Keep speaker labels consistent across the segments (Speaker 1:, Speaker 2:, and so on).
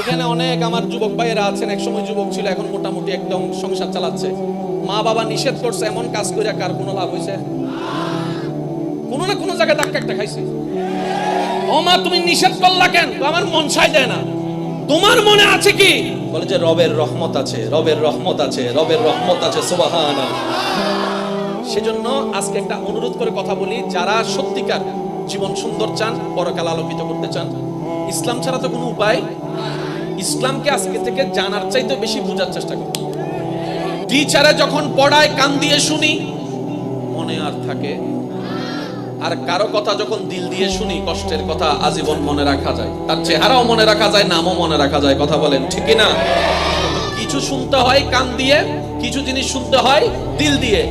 Speaker 1: এখানে অনেক আমার যুবক ভাইয়েরা আছেন, একসময় যুবক ছিল, এখন মোটামুটি একদম সংসার চালাচ্ছে। মা বাবা নিষেধ করছে, এমন কাজ করে কার কোনো লাভ হয়েছে? কোনো না কোনো জায়গায় ধাক্কা একটা খাইছে। ও মা, তুমি নিষেধ করলা কেন? আমার মন চাই দেয় না। তোমার মনে আছে কি? বলে যে রবের রহমত আছে, রবের রহমত আছে, রবের রহমত আছে। সুবহানাল্লাহ। সেজন্য আজকে একটা অনুরোধ করে কথা বলি, যারা সত্যিকার জীবন সুন্দর চান, পরকাল আলোকিত করতে চান, ইসলাম ছাড়া তো কোনো উপায়। ইসলামকে আজকে থেকে জানার চাইতে বেশি বোঝার চেষ্টা করুন। টিচারে যখন পড়ায় কান দিয়ে শুনি, মনে আর থাকে। আর কারো কথা যখন দিল দিয়ে শুনি, কষ্টের কথা আজীবন মনে রাখা যায়, তার চেহারাও মনে রাখা যায়, নামও মনে রাখা যায়। কথা বলেন ঠিক কি না? কিছু শুনতে হয় কান দিয়ে, কিছু জিনিস শুনতে হয় দিল দিয়ে।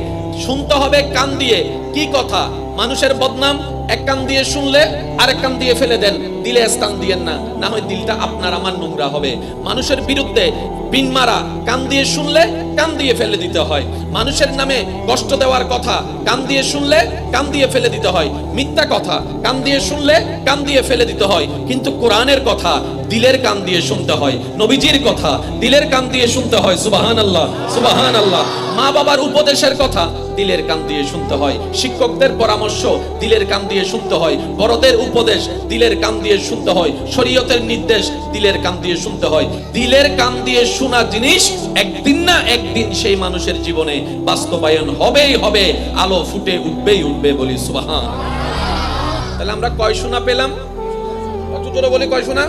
Speaker 1: শুনতে হবে কান দিয়ে কি কথা? মানুষের বদনাম এক কান দিয়ে শুনলে আরেক কান দিয়ে ফেলে দেন, দিলে স্থান দিয়েন না, না হয় দিলটা আপনার আমার নোংরা হবে। মানুষের বিরুদ্ধে পিন মারা কান দিয়ে শুনলে কান দিয়ে ফেলে দিতে হয়। মানুষের নামে কষ্ট দেওয়ার কথা কান দিয়ে শুনলে কান দিয়ে ফেলে দিতে হয়। মিথ্যা কথা কান দিয়ে শুনলে কান দিয়ে ফেলে দিতে হয়। কিন্তু কোরআনের কথা দিলের কান দিয়ে শুনতে হয়, নবীজির কথা দিলের কান দিয়ে শুনতে হয়। সুবহানাল্লাহ, সুবহানাল্লাহ। মা বাবার উপদেশের কথা দিলের কান দিয়ে শুনতে হয়, শিক্ষকদের পরামর্শ দিলের কান দিয়ে শুনতে হয়, বড়দের উপদেশ দিলের কান দিয়ে শুনতে হয়, শরীয়তের নির্দেশ দিলের কান দিয়ে শুনতে হয়। দিলের কান দিয়ে শোনা জিনিস একদিন না একদিন সেই মানুষের জীবনে বাস্তবায়ন হবেই হবে, আলো ফুটে উঠবেই উঠবে। বলি সুবহান। তাহলে আমরা কয় শোনা পেলাম? কত জোরে বলি কয় শোনা?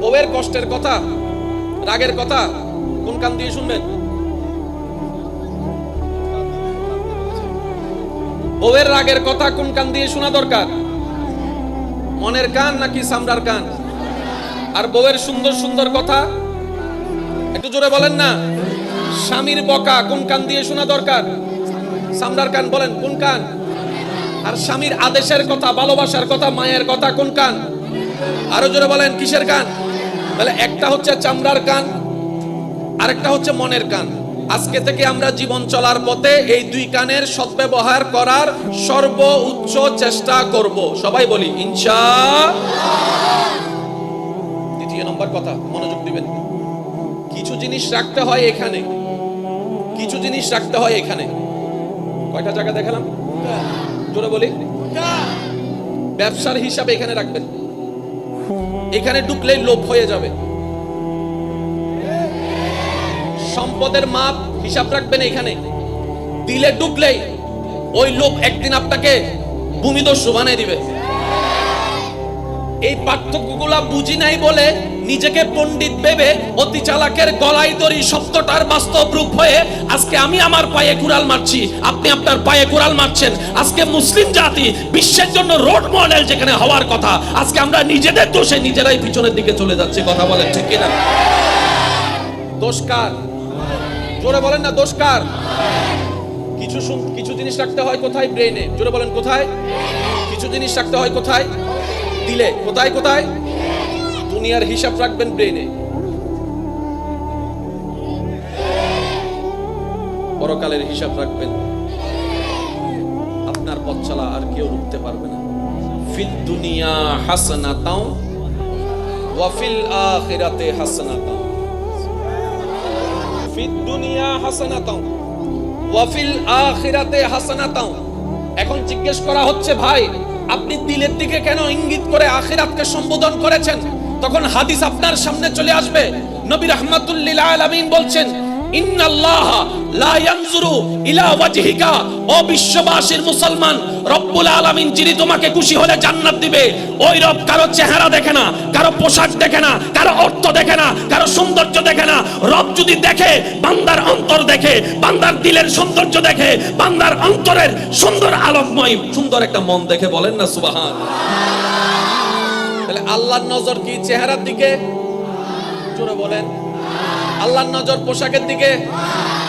Speaker 1: বউয়ের কষ্টের কথা, রাগের কথা কোন কান দিয়ে শুনবেন? বউয়ের রাগের কথা কোন কান দিয়ে শোনা দরকার? মনের কান নাকি চামড়ার কান? আর বউয়ের সুন্দর সুন্দর কথা একটু জোরে বলেন না। স্বামীর বকা কোন কান দিয়ে শোনা দরকার? চামড়ার কান। বলেন কোন কান? আর স্বামীর আদেশের কথা, ভালোবাসার কথা, মায়ের কথা কোন কান? আরো জোরে বলেন কিসের কান? তাহলে একটা হচ্ছে চামড়ার কান, আরেকটা হচ্ছে মনের কান। আজকে থেকে আমরা জীবন চলার পথে এই দুই কানের সদ্ব্যবহার করার সর্বোচ্চ চেষ্টা করব। সবাই বলি ইনশাআল্লাহ। দ্বিতীয় নম্বর কথা, মনোযোগ দিবেন। কিছু জিনিস রাখতে হয় এখানে, কিছু জিনিস রাখতে হয় এখানে। কয়টা জায়গা দেখালাম? জোরে বলি। ব্যবসার হিসাবে এখানে রাখবেন। এখানে ঢুকলেই লোভ হয়ে যাবে। সম্পদের মাপ হিসাব রাখবেন এখানে। দিলে ঢুকলেই ওই লোভ একদিন আপনাকে ভূমিদস্যু বানিয়ে দিবে। এই পার্থক্যগুলা বুঝি নাই বলে নিজেকে পণ্ডিত ভেবে অতি চালাকের গলায় দড়ি শব্দটার বাস্তব রূপ হয়ে আজকে আমি আমার পায়ে কুড়াল মারছি, আপনি আপনার পায়ে কুড়াল মারছেন। আজকে মুসলিম জাতি বিশ্বের জন্য রোড মডেল যেখানে হওয়ার কথা, আজকে আমরা নিজেদের দোষে নিজেরাই পিছনের দিকে চলে যাচ্ছি। কথা বলেন ঠিক কিনা? দোষ কার? জোরে বলেন না, দোষ কার? কিছু জিনিস রাখতে হয় কোথায়? ব্রেনে। জোরে বলেন কোথায়? কিছু জিনিস রাখতে হয় কোথায়? দিলে। কোথায় কোথায়? দুনিয়ার হিসাব রাখবেন ব্রেনে, পরকালের হিসাব রাখবেন আপনার পথ চলা আর কেউ রুখতে পারবে না। ফিদ দুনিয়া হাসানাতাও ওয়া ফিল আখিরাতে হাসানাতাও। ফিদ দুনিয়া হাসানাতাও ওয়া ফিল আখিরাতে হাসানাতাও। এখন জিজ্ঞেস করা হচ্ছে, ভাই আপনি দিলের দিকে কেন ইঙ্গিত করে আখিরাতকে সম্বোধন করেছেন? তখন হাদিস আপনার সামনে চলে আসবে। নবী রাহমাতুল লিল আলামিন বলছেন, ইন্নাল্লাহ লা ইয়ানজুরু ইলা ওয়াজহিকা। ও বিশ্ববাসীর মুসলমান, রব্বুল আলামিন যিনি তোমাকে খুশি হলে জান্নাত দিবে, ওই রব কারো চেহারা দেখে না, কারো পোশাক দেখে না, কারো অর্থ দেখে না, কারো সৌন্দর্য দেখে না। রব যদি দেখে, বান্দার অন্তর দেখে, বান্দার দিলের সৌন্দর্য দেখে, বান্দার অন্তরের সুন্দর আলোকময় সুন্দর একটা মন দেখে। বলেন না সুবহানাল্লাহ। তাহলে আল্লাহর নজর কি চেহারার দিকে? জোরে বলেন। আল্লাহর নজর পোশাকের দিকে?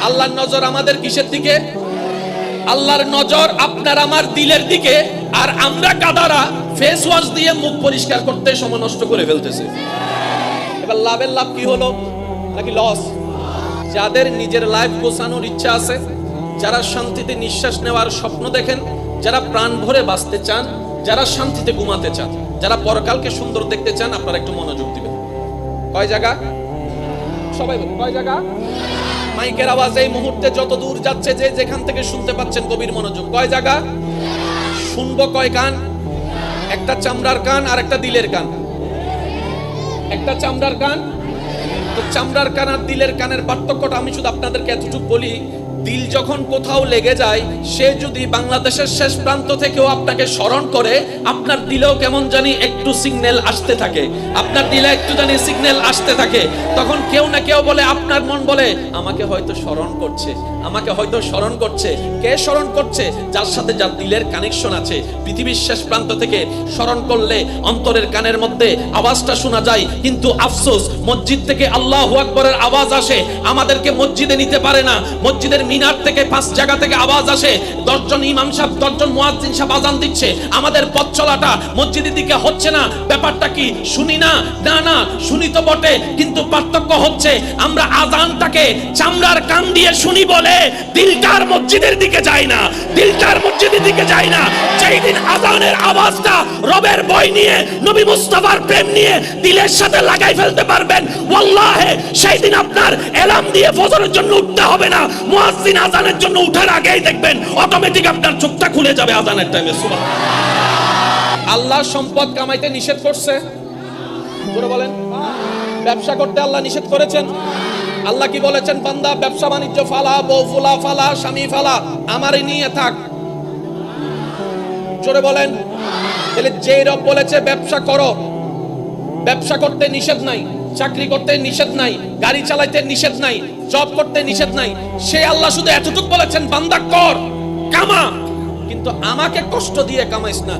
Speaker 1: আল্লাহর নজর আমাদের কিসের দিকে? আল্লাহর নজর আপনার আমার দিলের দিকে। আর আমরা গাদারা ফেস ওয়াশ দিয়ে মুখ পরিষ্কার করতে সময় নষ্ট করে ফেলতেছে। এবার লাভের লাভ কি হলো নাকি লস? যাদের নিজের লাইফ গোছানোর ইচ্ছা আছে, যারা শান্তিতে নিঃশ্বাস নেওয়ার স্বপ্ন দেখেন, যারা প্রাণ ভরে বাঁচতে চান, যারা শান্তিতে ঘুমাতে চান, যারা পরকালকে সুন্দর দেখতে চান, আপনারা একটু মনোযোগ দিবেন। কয় জায়গা? সবাই বলে কয় জায়গা? মাইকের আওয়াজ এই মুহূর্তে যত দূর যাচ্ছে, যে যেখান থেকে শুনতে পাচ্ছেন গভীর মনোযোগ। কয় জায়গা? শুনবো কয় কান? একটা চামড়ার কান আর একটা দিলের কান। একটা চামড়ার কান। তো চামড়ার কান আর দিলের কানের পার্থক্যটা আমি শুধু আপনাদেরকে এতটুকু বলি, দিল যখন কোথাও লেগে যায়, সে যদি বাংলাদেশের শেষ প্রান্ত থেকেও আপনাকে স্মরণ করে, আপনার দিলেও কেমন জানি একটু সিগন্যাল আসতে থাকে, আপনার দিলে একটু জানি সিগন্যাল আসতে থাকে। তখন কেউ না কেউ বলে, আপনার মন বলে আমাকে হয়তো স্মরণ করছে, আমাকে হয়তো স্মরণ করছে। কে স্মরণ করছে? যার সাথে যার দিলের কানেকশন আছে। পৃথিবীর শেষ প্রান্ত থেকে স্মরণ করলে অন্তরের কানের মধ্যে আওয়াজটা শোনা যায়, কিন্তু আফসোস মসজিদ থেকে আল্লাহু আকবরের আওয়াজ আসে, আমাদেরকে মসজিদে নিতে পারে না। মসজিদের মিনার থেকে 5 জায়গা থেকে আওয়াজ আসে, 10 জন ইমাম সাহেব 10 জন মুয়াজ্জিন সাহেব আযান দিচ্ছে, আমাদের পথ চলাটা মসজিদের দিকে হচ্ছে না। ব্যাপারটা কি? শুনি না? না শুনি তো বটে, কিন্তু পার্থক্য হচ্ছে আমরা আযানটাকে চামড়ার কান দিয়ে শুনি বলে দিলটার মসজিদের দিকে যায় না, দিলটার মসজিদের দিকে যায় না। যেই দিন আযানের আওয়াজটা রবের ভয় নিয়ে, নবী মুস্তাফার প্রেম নিয়ে দিলের সাথে লাগাই ফেলতে পারবেন, ওয়াল্লাহি সেই দিন আপনার এলার্ম দিয়ে ফজরের জন্য উঠতে হবে না। মুয়াজ্জিন আযানের জন্য উঠার আগেই দেখবেন অটোমেটিক আপনার চোখটা খুলে যাবে আযানের টাইমে। সুবহানাল্লাহ। আল্লাহ সম্পদ কামাইতে নিষেধ করছে, জোরে বলেন। ব্যবসা করতে আল্লাহ নিষেধ করেছেন। আল্লাহ কি বলেছেন? বান্দা ব্যবসা বাণিজ্য ফালা, বউ ফুলা ফালা, স্বামী ফালা, আমারই নিয়ে থাক। জোরে বলেন। তাহলে যে রব বলেছে ব্যবসা করো, ব্যবসা করতে নিষেধ নাই, চাকরি করতে নিষেধ নাই, গাড়ি চালাইতে নিষেধ নাই, জব করতে নিষেধ নাই, সেই আল্লাহ শুধু এতটুকু বলেছেন বান্দা কর, কামা, কিন্তু আমাকে কষ্ট দিয়ে কামাইস না,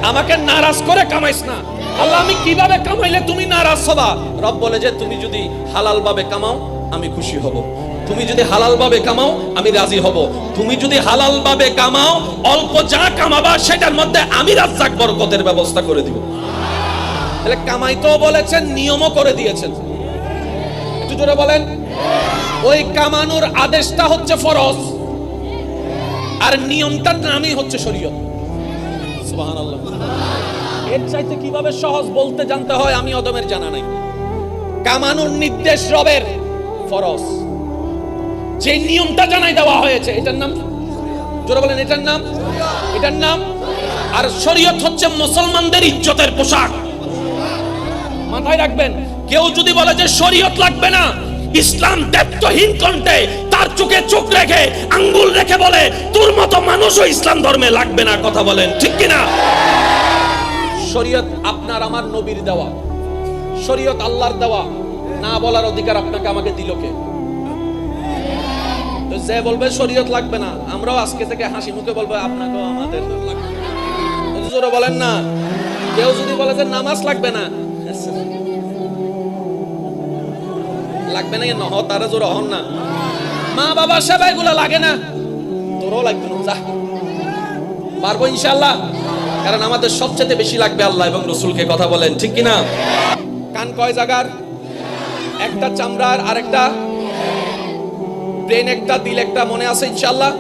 Speaker 1: আমাকে নারাজ করে কামাইস না। আল্লাহ আমি কিভাবে কামাইলে তুমি নারাজ হবা? রব বলে যে তুমি যদি হালাল ভাবে কামাও আমি খুশি হব, তুমি যদি হালাল ভাবে কামাও আমি রাজি হব, তুমি যদি হালাল ভাবে কামাও অল্প যা কামাবা সেটার মধ্যে আমি রাজ্জাক বরকতের ব্যবস্থা করে দিব। তাহলে কামাইতেও বলেছেন, নিয়মও করে দিয়েছেন। একটু জোরে বলেন। ওই কামানোর আদেশটা হচ্ছে ফরজ, আর নিয়মটার নামই হচ্ছে শরীয়ত। সুবহানাল্লাহ। এর চাইতে কিভাবে সহজ বলতে জানতে হয় আমি অদমের জানা নাই। কামানোর নির্দেশ রবের, ফরজ। যে নিয়মটা জানাই দেওয়া হয়েছে এটার নাম, জোরে বলেন, এটার নাম, এটার নাম। আর শরীয়ত হচ্ছে মুসলমানদের ইজ্জতের পোশাক। মাথায় রাখবেন, কেউ যদি বলে যে শরীয়ত লাগবে না, ইসলাম দেবত্বহীন কণ্ঠে তার চোখে চোখ রেখে আঙ্গুল রেখে বলে তোর মতো মানুষও ইসলাম ধর্মে লাগবে না। কথা বলেন ঠিক কিনা? শরীয়ত আপনার আমার নবীর দেওয়া, শরীয়ত আল্লাহর দেওয়া, না বলার অধিকার আপনাকে আমাকে দিল কে? তো যে বলবে শরীয়ত লাগবে না, আমরাও আজকে থেকে হাসি মুখে বলবো আপনাকেও আমাদের লাগবে না। জোরে বলেন না। কেউ যদি বলে যে নামাজ লাগবে না, লাগবে না নহ, তারা জোরে হন না। মা বাবা সেবাই গুলো লাগে না, তোরও লাগবে না, যা পারবো ইনশাআল্লাহ। কারণ আমাদের সবচেয়ে বেশি লাগবে আল্লাহ এবং রাসূলকে। কথা বলেন ঠিক কিনা? কান কয় জায়গার? একটা চামড়ার, আরেকটা ব্রেন, একটা দিল, একটা, মনে আছে ইনশাআল্লাহ।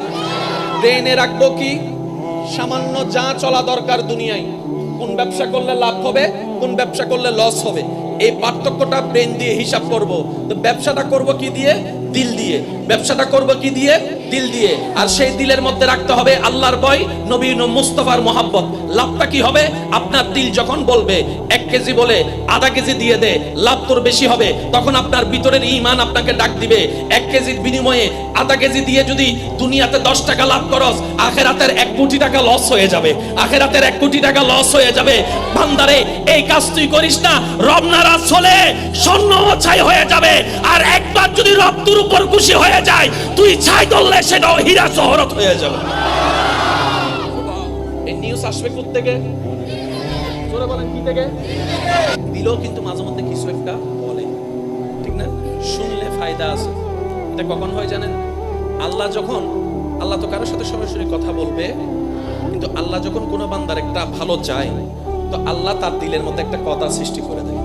Speaker 1: ব্রেনে রাখবো কি? সামান্য যা চলা দরকার দুনিয়ায়, কোন ব্যবসা করলে লাভ হবে, কোন ব্যবসা করলে লস হবে, এই পার্থক্যটা ব্রেন দিয়ে হিসাব করব। তো ব্যবসাটা করব কি দিয়ে? দিল দিয়ে। ব্যবসাটা করব কি দিয়ে? দিল দিয়ে। আর সেই দিলের মধ্যে রাখতে হবে আল্লাহর ভয়, নবী মুস্তাফার মহাব্বত। লাভটা কি হবে? আপনার দিল যখন বলবে 1 কেজি বলে আধা কেজি দিয়ে দে, লাভ তোর বেশি হবে, তখন আপনার ভিতরের ঈমান আপনাকে ডাক দিবে। 1 কেজির বিনিময়ে আধা কেজি দিয়ে যদি দুনিয়াতে 10 টাকা লাভ করস, আখিরাতের 1 কোটি টাকা লস হয়ে যাবে, আখিরাতের 1 কোটি টাকা লস হয়ে যাবে। বান্দারে এই কাজ তুই করিস না, রব নারাজ হলে স্বর্ণ ছাই হয়ে যাবে। আর একবার যদি রব তোর উপর খুশি হয়ে যায়, তুই ছাই ধরলে সেটাও হীরা জহরত হয়ে যাবে। এই নিউজ আসবে কোথা থেকে? জোরে বলেন, কি থেকে? দিলেও কিন্তু মাঝে মধ্যে কিছু একটা বলে, ঠিক না? শুনলে ফায়দা আছে। এটা কখন হয় জানেন? আল্লাহ তো কারোর সাথে সরাসরি কথা বলবে, কিন্তু আল্লাহ যখন কোনো বান্দার একটা ভালো চায়, তো আল্লাহ তার দিলের মধ্যে একটা কথা সৃষ্টি করে দেয়।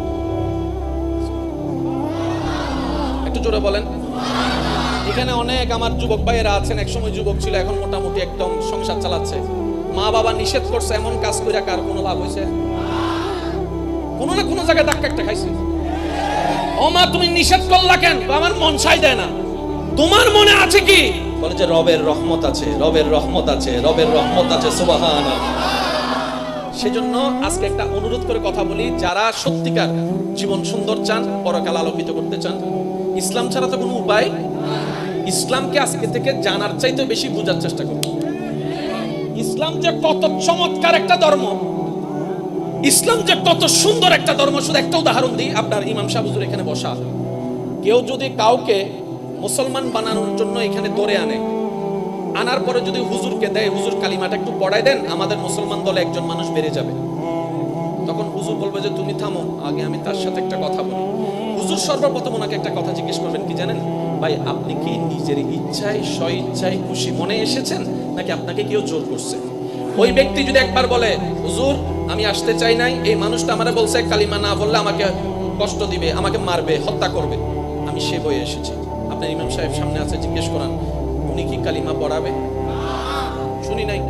Speaker 1: একটু জোরে বলেন। এখানে অনেক আমার যুবক ভাইয়েরা আছেন, একসময় যুবক ছিল, এখন মোটামুটি একদম সংসার চালাচ্ছে। মা বাবা নিষেধ করছে, এমন কাজ করে কার কোনো লাভ হয়েছে? কোনো না কোনো জায়গায় ধাক্কা একটা খাইছে। ও মা তুমি নিষেধ করলা কেন? আমার মন চাই দেয় না। তোমার মনে আছে কি? বলে যে রবের রহমত আছে, রবের রহমত আছে, রবের রহমত আছে, সুবহানাল্লাহ। সেজন্য আজকে একটা অনুরোধ করে কথা বলি, যারা সত্যিকার জীবন সুন্দর চান, পরকাল আলোকিত করতে চান, ইসলাম ছাড়া তো কোনো উপায়। ইসলামকে আজকে থেকে জানার চাইতে বেশি বোঝার চেষ্টা করুন। ইসলাম যে কত চমৎকার একটা ধর্ম, ইসলাম যে কত সুন্দর একটা ধর্ম। শুধু একটা উদাহরণ দিই, আপনার ইমাম সাহেব হুজুর এখানে বসা, কেউ যদি কাউকে মুসলমান বানানোর জন্য এখানে ধরে আনে, আনার পরে যদি হুজুরকে দেয়, হুজুর কালিমাটা একটু পড়াই দেন, আমাদের মুসলমান দলে একজন মানুষ বেড়ে যাবে। তখন হুজুর বলবে যে তুমি থামো, আগে আমি তার সাথে একটা কথা বলি। হুজুর সর্বপ্রথম ওনাকে একটা কথা জিজ্ঞেস করবেন, কি জানেন ভাই, আপনি কি নিজের ইচ্ছায় স্ব ইচ্ছায় খুশি মনে এসেছেন, নাকি আপনাকে কেউ জোর করছে? ওই ব্যক্তি যদি একবার বলে হুজুর আমি আসতে চাই নাই, এই মানুষটা আমারে বলছে কালিমা না বললে আমাকে কষ্ট দিবে, আমাকে মারবে, হত্যা করবে, আমি সে বয়ে এসেছি। আপনার ইমাম সাহেব সামনে আছে, জিজ্ঞেস করান উনি কি কালিমা পড়াবে? শুনি নাই।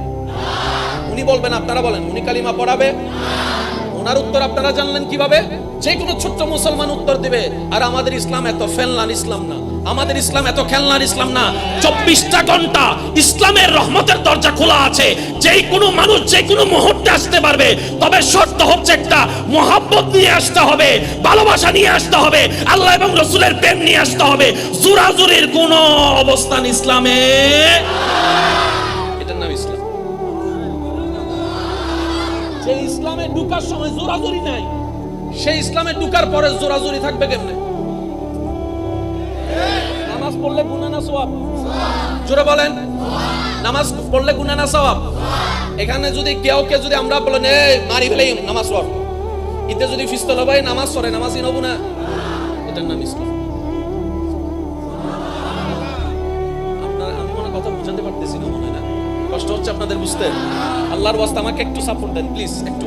Speaker 1: উনি বলবেন, আপনারা বলেন উনি কালিমা পড়াবে? ওনার উত্তর আপনারা জানলেন কিভাবে? যে কোনো ছোট্ট মুসলমান উত্তর দিবে। আর আমাদের ইসলাম এত ফেলনার ইসলাম না, আমাদের ইসলাম এত খেলনার ইসলাম না। 24টা ঘন্টা ইসলামের রহমতের দরজা খোলা আছে, যেই কোনো মানুষ যে কোনো মুহূর্তে আসতে পারবে। তবে শর্ত হচ্ছে একটা, মহব্বত নিয়ে আসতে হবে, ভালোবাসা নিয়ে আসতে হবে, আল্লাহ এবং রাসূলের প্রেম নিয়ে আসতে হবে। জোরাজুরির কোনো অবস্থান ইসলামে, এটার নাম ইসলাম। যে ইসলামে ঢুকার সময় জোরাজুরি নাই, সেই ইসলামে ঢুকার পরে জোরাজুরি থাকবে কেমনে? নামাজ পড়লে গুনাহ না সওয়াব? জোরে বলেন, নামাজ পড়লে গুনাহ না সওয়াব? এখানে যদি কেউকে যদি আমরা বলেন এই মারি ফেলাই নামাজ পড়, ইতে যদি ফিস্তল ভাই নামাজ পড়ে, নামাজই নব না, এটার নাম ইসলাম। আপনারা আমি মনে কথা বুঝাতে পারতেছি না, মনে না কষ্ট হচ্ছে আপনাদের বুঝতে? আল্লাহর ওয়াস্তে আমাকে একটু সাপোর্ট দেন প্লিজ, একটু।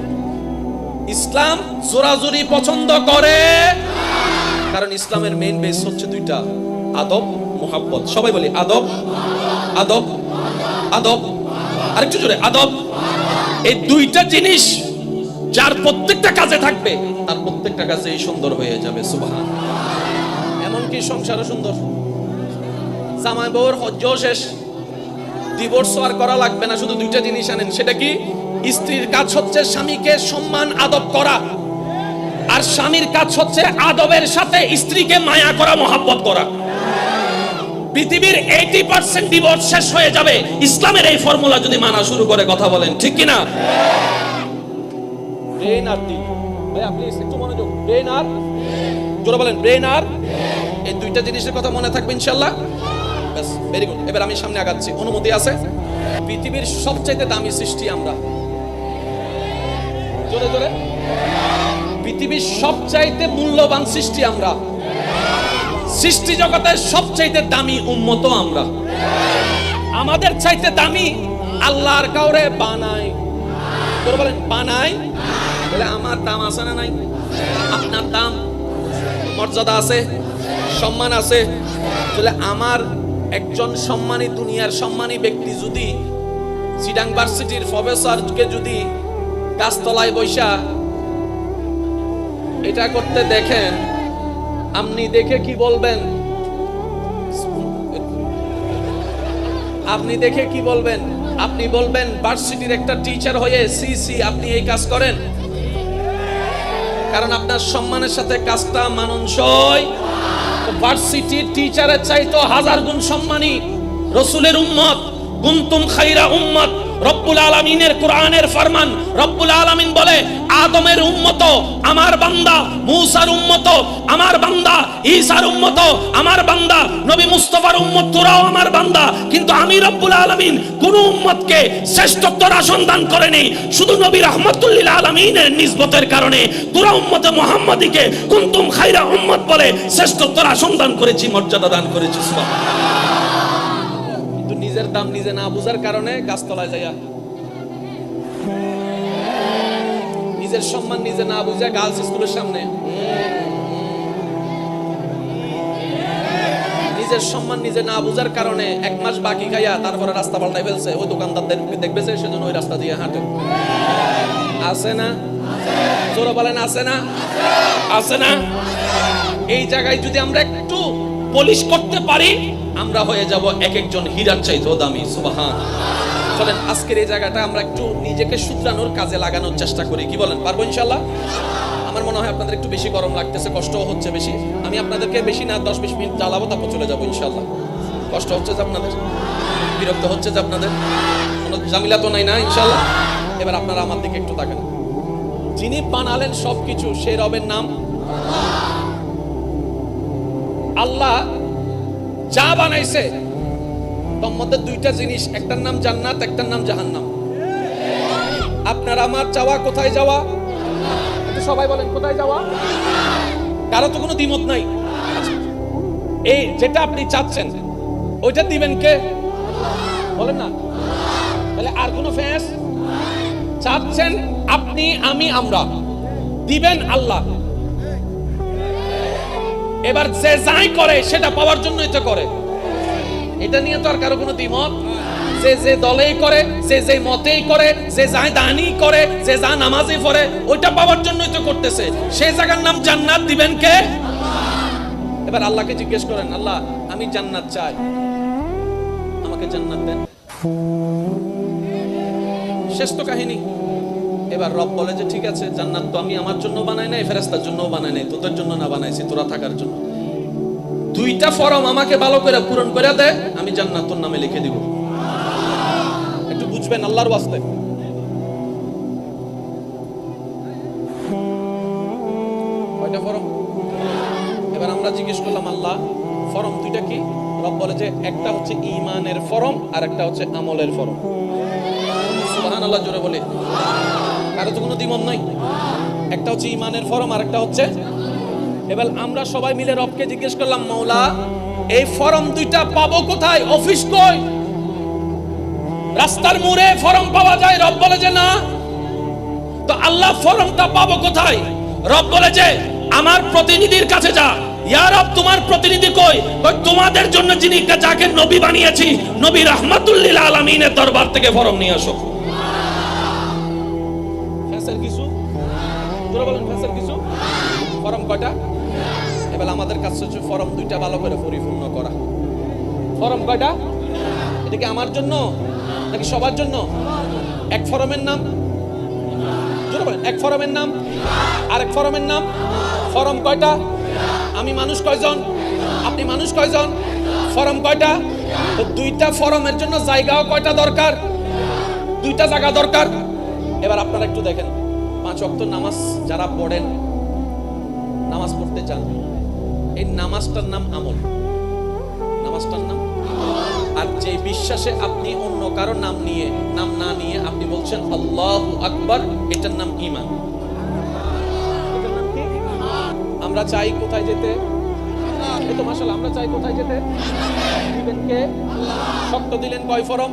Speaker 1: ইসলাম জোরাজুরি পছন্দ করে, কারণ ইসলামের মেইন বেস হচ্ছে দুইটা, আদব, মুহাব্বত। সবাই বলি আদব, আদব, আদব। আরেকটু জোরে, আদব। এই দুইটা জিনিস যার প্রত্যেকটা কাজে থাকবে, তার প্রত্যেকটা কাজেই সুন্দর হয়ে যাবে, সুবহানাল্লাহ। এমনকি সংসারও সুন্দর। জামাই বউর হজ্জও শেষ, ডিভোর্স আর করা লাগবে না, শুধু দুইটা জিনিস আনেন। সেটা কি? স্ত্রীর কাজ হচ্ছে স্বামীকে সম্মান আদব করা, আর স্বামীর কাজ হচ্ছে আদবের সাথে স্ত্রীকে মায়া করা, মহব্বত করা। পৃথিবীর 80% ডিভোর্স শেষ হয়ে যাবে ইসলামের এই ফর্মুলা যদি মানা শুরু করে। কথা বলেন ঠিক কিনা? ব্রেন আর দিল, ভাইয়া প্লিজ একটু মনোযোগ। ব্রেন আর, জোরে বলেন ব্রেন আর, এই দুইটা জিনিসের কথা মনে থাকবে ইনশাআল্লাহ। ব্যাস, ভেরি গুড। এবার আমি সামনে আগাচ্ছি, অনুমতি আছে? পৃথিবীর সবচাইতে দামি সৃষ্টি আমরা। জোরে জোরে। পৃথিবীর সবচাইতে মূল্যবান সৃষ্টি আমরা। সৃষ্টি জগতের সবচাইতে দামি উম্মত আমরা। আমাদের চাইতে দামি আল্লাহর কাউরে বানাই। জোরে বলেন বানাই। বলে আমার দাম আছে না নাই? আপনার দাম, মর্যাদা আছে, সম্মান আছে। তাহলে আমার একজন সম্মানী, দুনিয়ার সম্মানী ব্যক্তি যদি চিটাং ভার্সিটির প্রফেসরকে যদি গাছতলায় বৈশা এটা করতে দেখেন, আপনি দেখে কি বলবেন? আপনি দেখে কি বলবেন? আপনি বলবেন ভার্সিটির একটা টিচার হয়ে সি সি আপনি এই কাজ করেন? কারণ আপনার সম্মানের সাথে কাজটা মানানসই। ভার্সিটির টিচারের চাইতো 1000 গুণ সম্মানী রাসূলের উম্মত। কুনতুম খায়রা উম্মত, রব্বুল আলামিনের কোরআনের ফরমান। রব্বুল আলামিন বলে আদমের উম্মত আমার বান্দা, মূসার উম্মত আমার বান্দা, ঈসার উম্মত আমার বান্দা, নবী মুস্তাফার উম্মত তোরাও আমার বান্দা। কিন্তু আমি রব্বুল আলামিন কোন উম্মতকে শ্রেষ্ঠত্বের আসন দান করেনি, শুধু নবী রাহমাতুল লিল আলামিনের নিসবতের কারণে তোরা উম্মতে মুহাম্মাদীকে কুনতুম খায়রা উম্মত বলে শ্রেষ্ঠত্বের আসন দান করেছি, মর্যাদা দান করেছি। সুবহানাল্লাহ। নিজের দাম নিজে না বুঝার কারণে গাছতলায় যাইয়া, নিজের সম্মান নিজে না বুঝে গার্লস স্কুলের সামনে, নিজের সম্মান নিজে না বুঝার কারণে 1 মাস বাকি খাইয়া তারপরে রাস্তা পাল্টাই ফেলছে। ওই দোকানদারদের দেখবে যে সেজন্য ওই রাস্তা দিয়ে হাঁটে। আছে না? জোরে বলেন আছে না? আছে না? এই জায়গায় যদি আমরা একটু পলিশ করতে পারি, আমরা হয়ে যাব এক একজন হীরার চাইতেও দামি। সুবহান। চলেন আজকের এই জায়গাটা আমরা একটু নিজেকে শুধরানোর কাজে লাগানোর চেষ্টা করি, কি বলেন? পারবো ইনশাআল্লাহ? আমার মনে হয় আপনাদের একটু বেশি গরম লাগতেছে, কষ্টও হচ্ছে বেশি। আমি আপনাদেরকে বেশি না 10-20 মিনিট জ্বালাবো, তারপর চলে যাবো ইনশাআল্লাহ। কষ্ট হচ্ছে যে আপনাদের, বিরক্ত হচ্ছে যে আপনাদের, কোনো ঝামেলা তো নাই না ইনশাআল্লাহ? এবার আপনারা আমার দিকে একটু তাকান। যিনি বানালেন সবকিছু, সেই রবের নাম আল্লাহ। যা বানাইছে তার মধ্যে দুইটা জিনিস, একটার নাম জান্নাত, একটার নাম জাহান্নাম। আপনার আমার চাওয়া কোথায় যাওয়া? একটু সবাই বলেন কোথায় যাওয়া? কারো তো কোনো দ্বিমত নাই। এই যেটা আপনি চাচ্ছেন ওইটা দিবেন কে? বলেন না। তাহলে আর কোনো ফেস? চাচ্ছেন আপনি, আমি, আমরা, দিবেন আল্লাহ। এবার যে যাই করে সেটা পাওয়ার জন্যই তো করে, এটা নিয়ে তো আর কারো কোনো দ্বিমত। যে দলেই করে, যে মতেই করে, যে যায় দানি করে, যে যা নামাজই পড়ে, ওইটা পাওয়ার জন্যই তো করতেছে। সেই জায়গার নাম জান্নাত দিবেন কে? এবার আল্লাহকে জিজ্ঞেস করেন, আল্লাহ আমি জান্নাত চাই, আমাকে জান্নাত দেন। শেষ তো কাহিনী। এবার রব বলে যে ঠিক আছে, জান্নাত তো আমি আমার জন্য বানাই নাই, ফেরেশতার জন্য বানাই নাই, তোদের জন্য না বানাইছি, তোরা থাকার জন্য। দুইটা ফরম আমাকে ভালো করে পূরণ করে দে, আমি জান্নাত তোর নামে লিখে দিব। একটু বুঝবেন আল্লাহর ওয়াস্তে। কয়টা ফরম? এবার আমরা জিজ্ঞেস করলাম আল্লাহ ফরম দুইটা কি? রব বলে যে একটা হচ্ছে ঈমানের ফরম আর একটা হচ্ছে আমলের ফরম। সুবহানাল্লাহ জোরে বলে। কারো তো কোনো দ্বিমত নাই। একটা হচ্ছে ঈমানের ফরম আর একটা হচ্ছে। এবার আমরা সবাই মিলে রবকে জিজ্ঞেস করলাম, মাওলা এই ফরম দুইটা পাবো কোথায়? অফিস কই? রাস্তার মোড়ে ফরম পাওয়া যায়? রব বলে যে না। তো আল্লাহ ফরমটা পাবো কোথায়? রব বলে যে আমার প্রতিনিধির কাছে যা। ইয়া রব তোমার প্রতিনিধি কই? তোমাদের জন্য যিনি যাকে নবী বানিয়েছি, নবী রাহমাতুল লিল আলামিনের দরবার থেকে ফরম নিয়ে আসো। ফেসের কিছু তোরা বলেন, ফেসের কিছু ফরম কয়টা? এবার আমাদের কাছে হচ্ছে ফরম দুইটা ভালো করে পরিপূর্ণ করা। ফরম কয়টা? এটা কি আমার জন্য নাকি সবার জন্য? এক ফরমের নাম জোরে বলেন, এক ফরমের নাম আরেক ফরমের নাম। ফরম কয়টা? আমি মানুষ কয়জন? আপনি মানুষ কয়জন? ফরম কয়টা? তো দুইটা ফরমের জন্য জায়গাও কয়টা দরকার? দুইটা জায়গা দরকার। এবার আপনারা একটু দেখেন, 5 ওয়াক্ত নামাজ যারা পড়েন, নামাজ পড়তে চান, এই নামাজটার নাম আমল। নামাজটার নাম। আর যে বিশ্বাসে আপনি অন্য কারো নাম না নিয়ে আপনি বলছেন আল্লাহু আকবার, এটার নাম ঈমান। এটার নাম কি? আমরা চাই কোথায় যেতে? এই তো মাশাআল্লাহ, আমরা চাই কোথায় যেতে? দিবেন কে? শক্ত দিলেন কয় ফরম?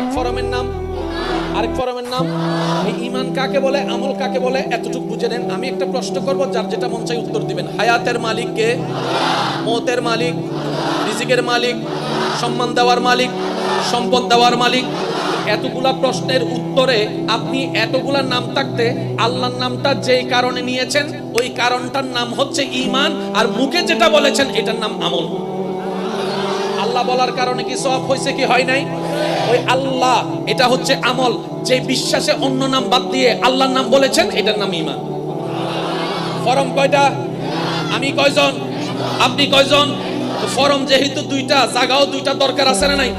Speaker 1: এক ফরমের নাম আরেক ফরমের নাম। এই ঈমান কাকে বলে, আমল কাকে বলে, এতটুকু বুঝে নেন। আমি একটা প্রশ্ন করব, যার যেটা মন চাই উত্তর দিবেন। হায়াতের মালিক কে? মওতের মালিক, রিজিকের মালিক, সম্মান দেওয়ার মালিক, সম্পদ দেওয়ার মালিক। এতগুলা প্রশ্নের উত্তরে আপনি এতগুলা নাম থাকতে আল্লাহর নামটা যেই কারণে নিয়েছেন ওই কারণটার নাম হচ্ছে ঈমান, আর মুখে যেটা বলেছেন এটার নাম আমল। আল্লাহ বলার কারণে কি সওয়াব হয়েছে কি হয় নাই? ওই আল্লাহ, এটা হচ্ছে আমল। যে বিশ্বাসে অন্য নাম বাদ দিয়ে আল্লাহর নাম বলেছেন এটার নাম ঈমান। ফরম কয়টা? আমি কয়জন? আপনি কয়জন? ফরম যেহেতু দুইটা, জায়গাও দুইটা দরকার আছে না নাই?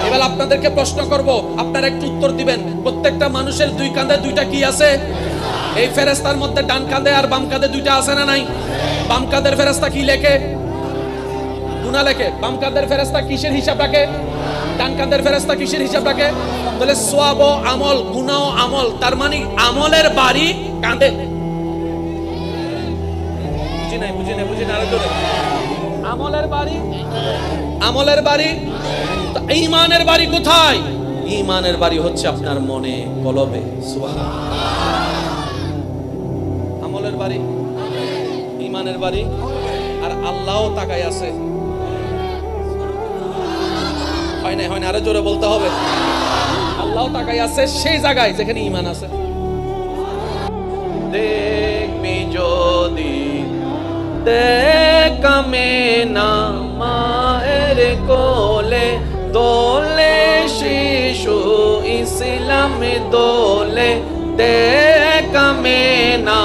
Speaker 1: এবার আপনাদেরকে প্রশ্ন করব, আপনারা একটু উত্তর দিবেন। প্রত্যেকটা মানুষের দুই কাঁধে দুইটা কি আছে? এই ফেরেশতার মধ্যে ডান কাঁধে আর বাম কাঁধে দুইটা আছে না নাই? বাম কাঁধের ফেরেশতা কি লেখে? গুনাহ লেখে। বাম কাঁধের ফেরেশতা কিসের হিসাব রাখে? ডান কাঁধের ফেরেশতা কিসের হিসাব রাখে? তাহলে সওয়াব ও আমল, গুনাহ ও আমল, তার মানে আমলের বাড়ি কাঁধে। বুঝি না আরো জোরে। আমলের বাড়ি। ঈমানের বাড়ি কোথায়? ঈমানের বাড়ি হচ্ছে আপনার মনে, কলবে। সুবহানাল্লাহ। আমলের বাড়ি, ঈমানের বাড়ি। আর আল্লাহও তাকায় আছে। হয় না আরো জোরে বলতে হবে। আল্লাহও তাকায় আছে সেই জায়গায় যেখানে ঈমান আছে। দেখবি যদি কামে না মায়ের কোলে, দোলে শিশু ইসলামে দোলে, কামে না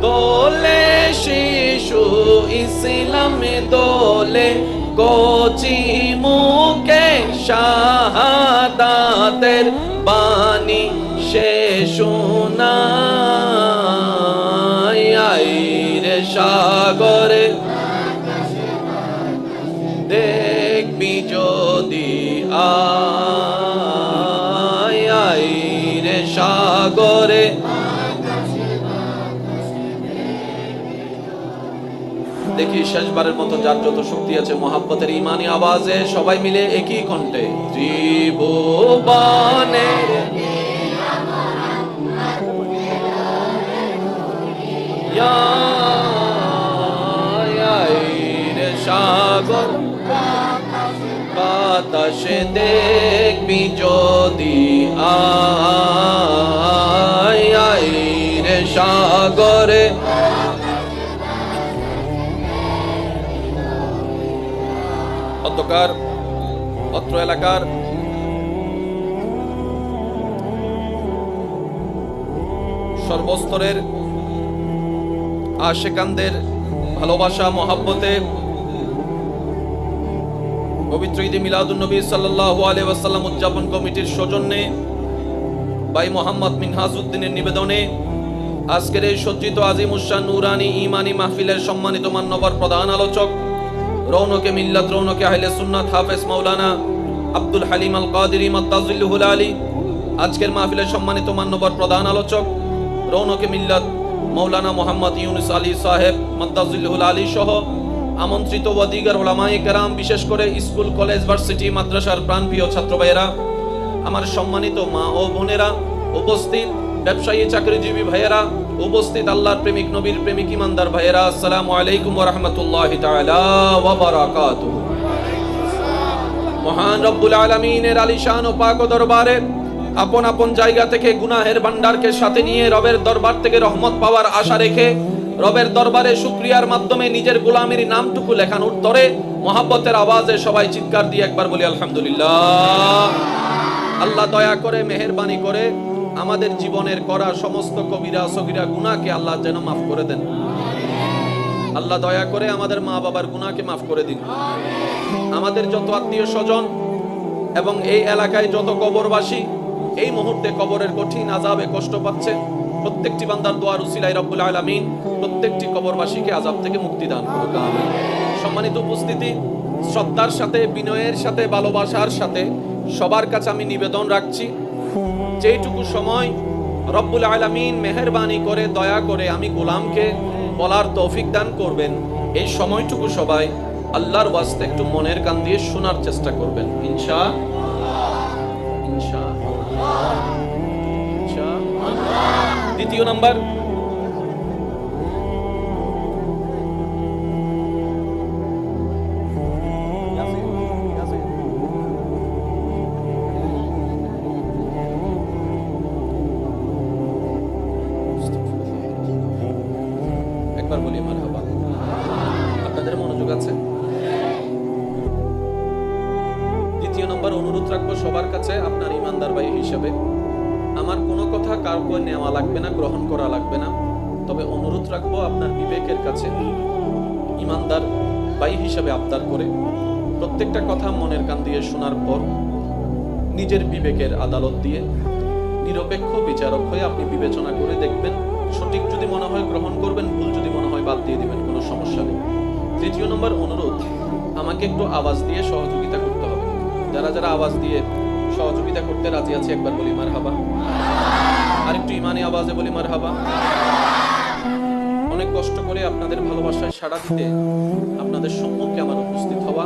Speaker 1: দোলে শিশু ইসলামে দোলে, কচি মুখে শাহাদাতের বাণী সে শোনায়। আইরে সাগরে দেখবি যদি আইরে সাগরে, দেখি শেষবারের মতো যার যত শক্তি আছে মোহাব্বতের ইমানি আওয়াজে সবাই মিলে একই কণ্ঠে, ত্রিভুবনের সাগর বাতাসে দেখবি যদি আইরে সাগরে, অন্ধকার অত্র এলাকার সর্বস্তরের আশিকানদের ভালোবাসা মহব্বতে পবিত্র ঈদে মিলাদুন নবী সাল্লাল্লাহু আলাইহি ওয়াসাল্লাম উদযাপন কমিটির সৌজন্যে ভাই মোহাম্মদ মিনহাজউদ্দিনের নিবেদনে আজকের এই সজ্জিত আজিমুশান নুরানি ঈমানি মাহফিলের সম্মানিত মান্যবর প্রধান আলোচক, রৌনকে মিল্লাত, রৌনকে আহলে সুন্নাত হাফেজ মাওলানা আব্দুল হালিম আল কাদেরী মাদ্দাজিল্লুহুল আলী, আজকের মাহফিলের সম্মানিত মান্যবর প্রধান আলোচক, রৌনকে মিল্লাত মাওলানা মোহাম্মদ ইউনুস আলী সাহেব মাদ্দাজিল্লুহুল আলী সহ আমন্ত্রিত ওয়াদিগার উলামায়ে কেরাম, বিশেষ করে স্কুল, কলেজ, ভার্সিটি, মাদ্রাসার প্রাণপ্রিয় ছাত্র ভাইয়েরা, আমার সম্মানিত মা ও বোনেরা, উপস্থিত ব্যবসায়ী চাকরিজীবী ভাইয়েরা, উপস্থিত আল্লাহর প্রেমিক নবীর প্রেমিক ইমানদার ভাইয়েরা, আসসালামু আলাইকুম ওয়া রাহমাতুল্লাহি তাআলা ওয়া বারাকাতুহু। মহান রব্বুল আলামিনের আলিশান ও পাক দরবারে আপন আপন জায়গা থেকে গুনাহের ভান্ডারকে সাথে নিয়ে রবের দরবার থেকে রহমত পাওয়ার আশা রেখে রবের দরবারে শুকরিয়ার মাধ্যমে নিজের গোলামির নামটুকু লেখানোর তরে মহব্বতের আওয়াজে সবাই চিৎকার দিয়ে একবার বলি আলহামদুলিল্লাহ। আল্লাহ দয়া করে মেহেরবানি করে আমাদের জীবনের করা সমস্ত কবিরা সগীরা গুনাহকে আল্লাহ যেন মাফ করে দেন। আল্লাহ দয়া করে আমাদের মা বাবার গুনাহকে মাফ করে দিন। আমাদের যত আত্মীয় স্বজন এবং এই এলাকায় যত কবরবাসী এই মুহূর্তে কবরের কঠিন আযাবে কষ্ট পাচ্ছে, প্রত্যেকটি বান্দার দোয়ার উসিলায় রব্বুল আলামিন প্রত্যেকটি কবরবাসীকে আযাব থেকে মুক্তি দান করুক, আমিন। সম্মানিত উপস্থিতি, শ্রদ্ধার সাথে, বিনয়ের সাথে, ভালোবাসার সাথে সবার কাছে আমি নিবেদন রাখছি, যেইটুকু সময় রব্বুল আলামিন মেহেরবানি করে দয়া করে আমি গোলামকে বলার তৌফিক দান করবেন, এই সময়টুকু সবাই আল্লাহর ওয়াস্তে একটু মনের কান দিয়ে শোনার চেষ্টা করবেন, ইনশাআল্লাহ। দ্বিতীয় নাম্বার, একবার বলি মারহাবা। আপনাদের মনোযোগ আছে? দ্বিতীয় নম্বর অনুরোধ রাখবো সবার কাছে, আপনার ইমানদার ভাই হিসেবে আমার কোনো কথা কাউকে নেওয়া লাগবে না, গ্রহণ করা লাগবে না, তবে অনুরোধ রাখবো আপনার বিবেকের কাছে ইমানদার ভাই হিসেবে আবদার করে প্রত্যেকটা কথা মনের কান দিয়ে শোনার পর নিজের বিবেকের আদালত দিয়ে নিরপেক্ষ বিচারক হয়ে আপনি বিবেচনা করে দেখবেন, সঠিক যদি মনে হয় গ্রহণ করবেন, ভুল যদি মনে হয় বাদ দিয়ে দিবেন, কোনো সমস্যা নেই। তৃতীয় নম্বর অনুরোধ, আমাকে একটু আওয়াজ দিয়ে সহযোগিতা করতে হবে। যারা যারা আওয়াজ দিয়ে সহযোগিতা করতে রাজি আছে একবার বলি মারহাবা। আর একটু ইমানি আওয়াজে বলি মারহাবা। অনেক কষ্ট করে আপনাদের ভালোবাসায় সাড়া দিতে আপনাদের সম্মুখে আমার উপস্থিত হওয়া,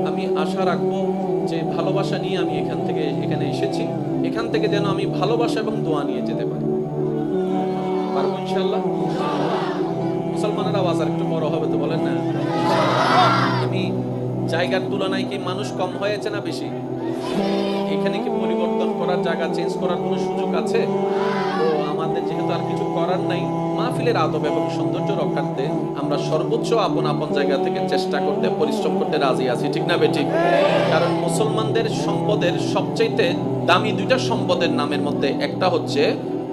Speaker 1: আমি আশা রাখবো যে ভালোবাসা নিয়ে আমি এখানে এসেছি, এখান থেকে যেন আমি ভালোবাসা এবং দোয়া নিয়ে যেতে পারি, পারবো ইনশাআল্লাহ। মুসলমানের আওয়াজ আর একটু বড় হবে তো বলেন না? আমি জায়গার তুলনায় কি মানুষ কম হয়েছে না বেশি? এখানে কি পরিবর্তন করার জায়গা, চেঞ্জ করার কোনো সুযোগ আছে? তো আমাদের যেহেতু আর কিছু করার নাই, মাহফিলের আদব এবং সৌন্দর্য রক্ষার্থে আমরা সর্বোচ্চ আপন আপন জায়গা থেকে চেষ্টা করতে, পরিশ্রম করতে রাজি আছি, ঠিক না বেঠিক? কারণ মুসলমানদের সম্পদের সবচাইতে দামি দুইটা সম্পদের নামের মধ্যে একটা হচ্ছে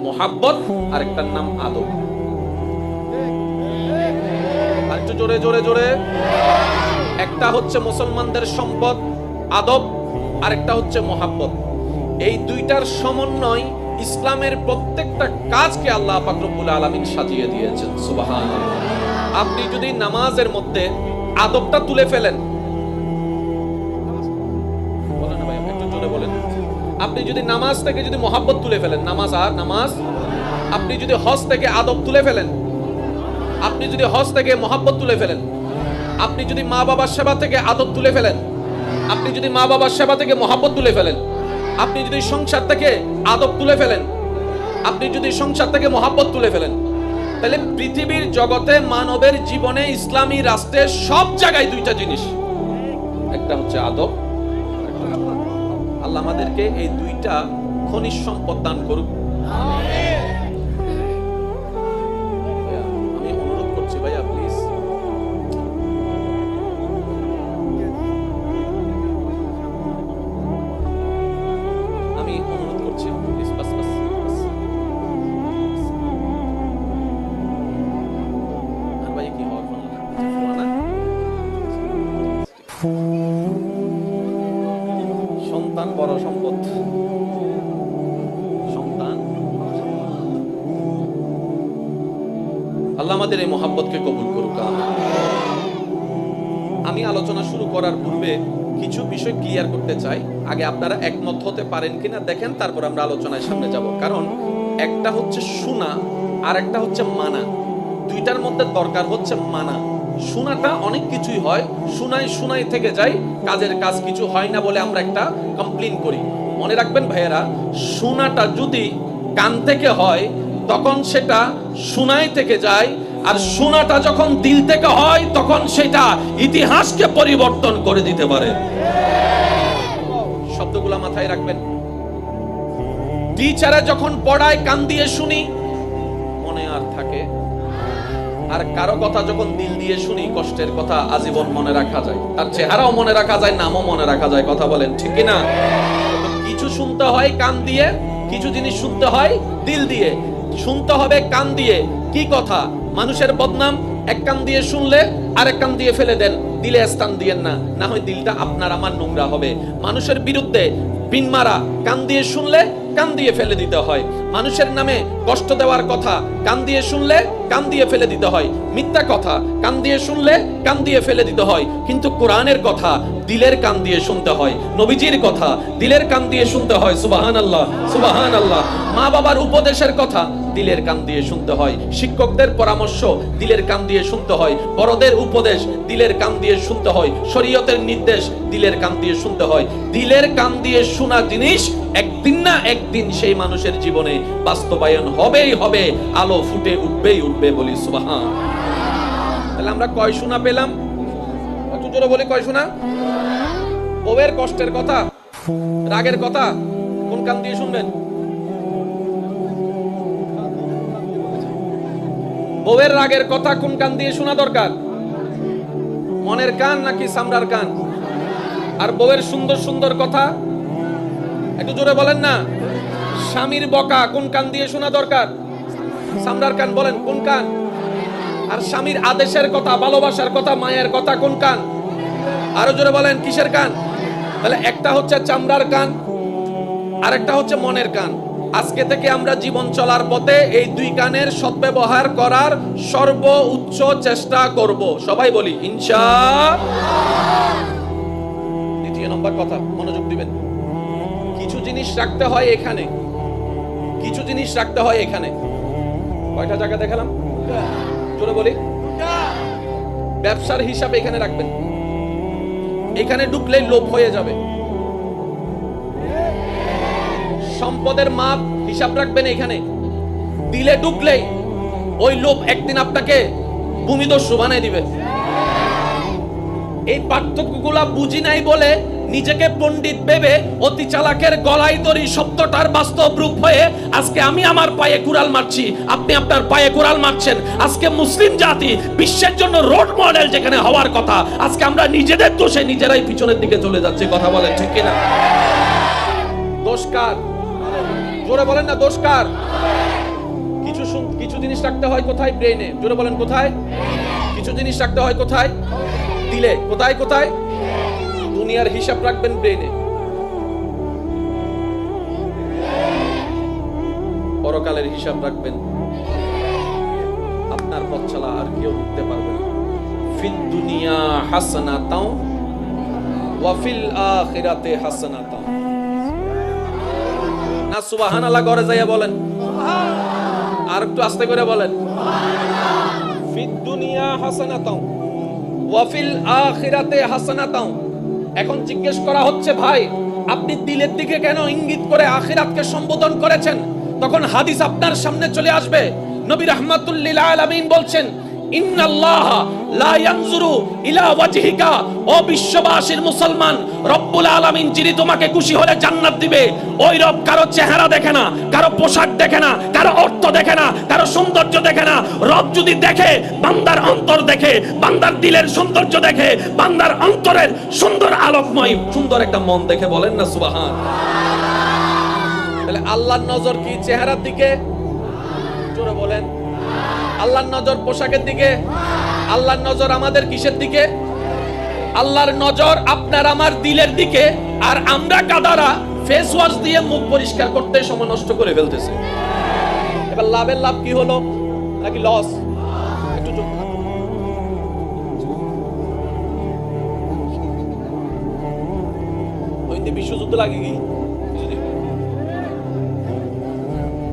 Speaker 1: মোহাব্বত, আর একটার নাম আদব। আর একটু জোরে জোরে জোরে। একটা হচ্ছে মুসলমানদের সম্পদ আদব, আর একটা হচ্ছে মোহাব্বত। এই দুইটার সমন্বয় ইসলামের প্রত্যেকটা কাজকে আল্লাহ পাক রব্বুল আলামিন সাজিয়ে দিয়েছেন। সুবহানাল্লাহ। আপনি যদি নামাজের মধ্যে আদবটা তুলে ফেলেন, বলেন না ভাই, একটু জোরে বলেন। আপনি যদি নামাজ থেকে যদি মোহাব্বত তুলে ফেলেন, নামাজ আর নামাজ, আপনি যদি হজ থেকে আদব তুলে ফেলেন, আপনি যদি হজ থেকে মোহাব্বত তুলে ফেলেন, আপনি যদি মা বাবার সেবা থেকে আদব তুলে ফেলেন, আপনি যদি মা বাবার সেবা থেকে মোহাব্বত তুলে ফেলেন, আপনি যদি সংসার থেকে আদব তুলে ফেলেন, আপনি যদি সংসার থেকে মোহাব্বত তুলে ফেলেন, তাহলে পৃথিবীর জগতে মানবের জীবনে ইসলামী রাষ্ট্রের সব জায়গায় দুইটা জিনিস, একটা হচ্ছে আদব। আল্লাহ আমাদেরকে এই দুইটা খনিজ সম্পদ দান করুক। আমি অনুরোধ করছি ভাইয়া, প্লিজ। আমি অনুরোধ করছি, প্লিজ। বাস বাস বাস। আর ভাই কি হওয়ার না? সন্তান বড় সম্পদ। সন্তান। আল্লাহ আমাদের এই মহাব্বতকে কবুল করুক। আমি আলোচনা শুরু করার পূর্বে কিছু বিষয় ক্লিয়ার করতে চাই। আগে আপনারা একমত হতে পারেন কিনা দেখেন, তারপর আমরা আলোচনায় সামনে যাব। কারণ একটা হচ্ছে শোনা, আর একটা হচ্ছে মানা। দুইটার মধ্যে দরকার হচ্ছে মানা। শোনাটা অনেক কিছুই হয়, শোনাই থেকে যায়, কাজের কাজ কিছু হয় না বলে আমরা একটা কমপ্লেইন করি। মনে রাখবেন ভাইয়েরা, শোনাটা যদি কান থেকে হয় তখন সেটা শোনাই থেকে যায়, আর শোনাটা যখন দিল থেকে হয় তখন সেটা ইতিহাসকে পরিবর্তন করে দিতে পারে। শব্দগুলো মাথায় রাখবেন। টিচারে যখন পড়ায় কান দিয়ে শুনি, মনে আর থাকে। আর কারো কথা যখন দিল দিয়ে শুনি, কষ্টের কথা আজীবন মনে রাখা যায়, তার চেহারাও মনে রাখা যায়, নামও মনে রাখা যায়। কথা বলেন ঠিক কি না? কিছু শুনতে হয় কান দিয়ে, কিছু জিনিস শুনতে হয় দিল দিয়ে। শুনতে হবে কান দিয়ে কি কথা? মানুষের বদনাম এক কান দিয়ে শুনলে আরেক কান দিয়ে ফেলে দেন, দিলে স্থান দিয়েন না, না হয় দিলটা আপনার আমার নোংরা হবে। মানুষের বিরুদ্ধে পিন মারা কান দিয়ে শুনলে কান দিয়ে ফেলে দিতে হয়। মানুষের নামে কষ্ট দেওয়ার কথা কান দিয়ে শুনলে কান দিয়ে ফেলে দিতে হয়। মিথ্যা কথা কান দিয়ে শুনলে কান দিয়ে ফেলে দিতে হয়। কিন্তু কোরআনের কথা দিলের কান দিয়ে শুনতে হয়, নবীজির কথা দিলের কান দিয়ে শুনতে হয়। সুবহানাল্লাহ, সুবহানাল্লাহ। মা বাবার উপদেশের কথা দিলের কান দিয়ে শুনতে হয়, শিক্ষকদের পরামর্শ দিলের কান দিয়ে শুনতে হয়, বড়দের উপদেশ দিলের কান দিয়ে শুনতে হয়, শরীয়তের নির্দেশ দিলের কান দিয়ে শুনতে হয়। দিলের কান দিয়ে শোনা জিনিস একদিন না একদিন সেই মানুষের জীবনে বাস্তবায়ন হবেই হবে, আলো ফুটে উঠবেই উঠবে। বলি সুবহান। তাহলে আমরা কয় শোনা পেলাম? একটু জোরে বলি, কয় শোনা? বউয়ের কষ্টের কথা, রাগের কথা কোন কান দিয়ে শুনবেন? বউয়ের রাগের কথা কোন কান দিয়ে শোনা দরকার? মনের কান নাকি চামড়ার কান? আর বউয়ের সুন্দর সুন্দর কথা একটু জোরে বলেন না। স্বামীর বকা কোন কান দিয়ে শোনা দরকার? চামড়ার কান। বলেন কোন কান? আর স্বামীর আদেশের কথা, ভালোবাসার কথা, মায়ের কথা কোন কান? আরো জোরে বলেন কিসের কান? তাহলে একটা হচ্ছে চামড়ার কান, আর একটা হচ্ছে মনের কান। আজকে থেকে আমরা জীবন চলার পথে এই দুই কানের সদ্ব্যবহার করার সর্বোচ্চ চেষ্টা করব। সবাই বলি ইনশাআল্লাহ। দ্বিতীয় নম্বর কথা, মনোযোগ দিবেন। কিছু জিনিস রাখতে হয় এখানে, কিছু জিনিস রাখতে হয় এখানে। কয়টা জায়গা দেখালাম? জোরে বলি। ব্যবসার হিসাব এখানে রাখবেন। এখানে ঢুকলেই লোভ হয়ে যাবে। সম্পদের মাপ হিসাব রাখবেন এখানে। দিলে ঢুকলেই ওই লোভ একদিন আপনাকে ভূমিদস্যু বানিয়ে দিবে। এই পার্থক্যগুলা বুঝি নাই বলে নিজেকে পণ্ডিত ভেবে অতি চালাকের গলায় দড়ি শব্দটার বাস্তব রূপ হয়ে আজকে আমি আমার পায়ে কুড়াল মারছি, আপনি আপনার পায়ে কুড়াল মারছেন। আজকে মুসলিম জাতি বিশ্বের জন্য রোল মডেল যেখানে হওয়ার কথা, আজকে আমরা নিজেদের দোষে নিজেরাই পিছনের দিকে চলে যাচ্ছি। কথা বলেন ঠিক কিনা? দোষ কার? জোরে বলেন না, দোষ কার? কিছু জিনিস রাখতে হয় কোথায়? ব্রেইনে। জোরে বলেন কোথায়? কিছু জিনিস রাখতে হয় কোথায়? দিলে। কোথায় কোথায়? দুনিয়ার হিসাব রাখবেন ব্রেইনে, পরকালের হিসাব রাখবেন আপনার পথ চলা আর কেউ রুখতে পারবে না। ফিদ দুনিয়া হাসানাতাও ওয়া ফিল আখিরাতে হাসানাতাও। না সুবহানাল্লাহ করে যাইয়া বলেন, আর একটু আস্তে করে বলেন। ফিদ দুনিয়া হাসানাতাও ওয়া ফিল আখিরাতে হাসানাতাও। এখন জিজ্ঞেস করা হচ্ছে, ভাই আপনি দিলের দিকে কেন ইঙ্গিত করে আখিরাতকে সম্বোধন করেছেন? তখন হাদিস আপনার সামনে চলে আসবে। নবী রাহমাতুল লিল আলামিন বলছেন, ইন্নাল্লাহ লা ইয়ানজুরু ইলা ওয়াজহিকা। ও বিশ্ববাসীর মুসলমান, রব্বুল আলামিন যিনি তোমাকে খুশি হলে জান্নাত দিবে, ওই রব কারো চেহারা দেখে না, কারো পোশাক দেখে না, কারো অর্থ দেখে না, কারো সৌন্দর্য দেখে না। রব যদি দেখে, বান্দার অন্তর দেখে, বান্দার দিলের সৌন্দর্য দেখে, বান্দার অন্তরের সুন্দর আলোকময় সুন্দর একটা মন দেখে। বলেন না সুবহান। তাহলে আল্লাহর নজর কি চেহারার দিকে? জোরে বলেন। আল্লাহর নজর পোশাকের দিকে? আল্লাহর নজর আমাদের কিসের দিকে? আল্লাহর নজর আপনার আমার দিলের দিকে। আর আমরা গাদারা ফেস ওয়াশ দিয়ে মুখ পরিষ্কার করতে সময় নষ্ট করে ফেলতেছে। এবার লাভের লাভ কি হলো নাকি লস? একটু চুপ। ওইদিকে বিশ্বযুদ্ধ লাগে কি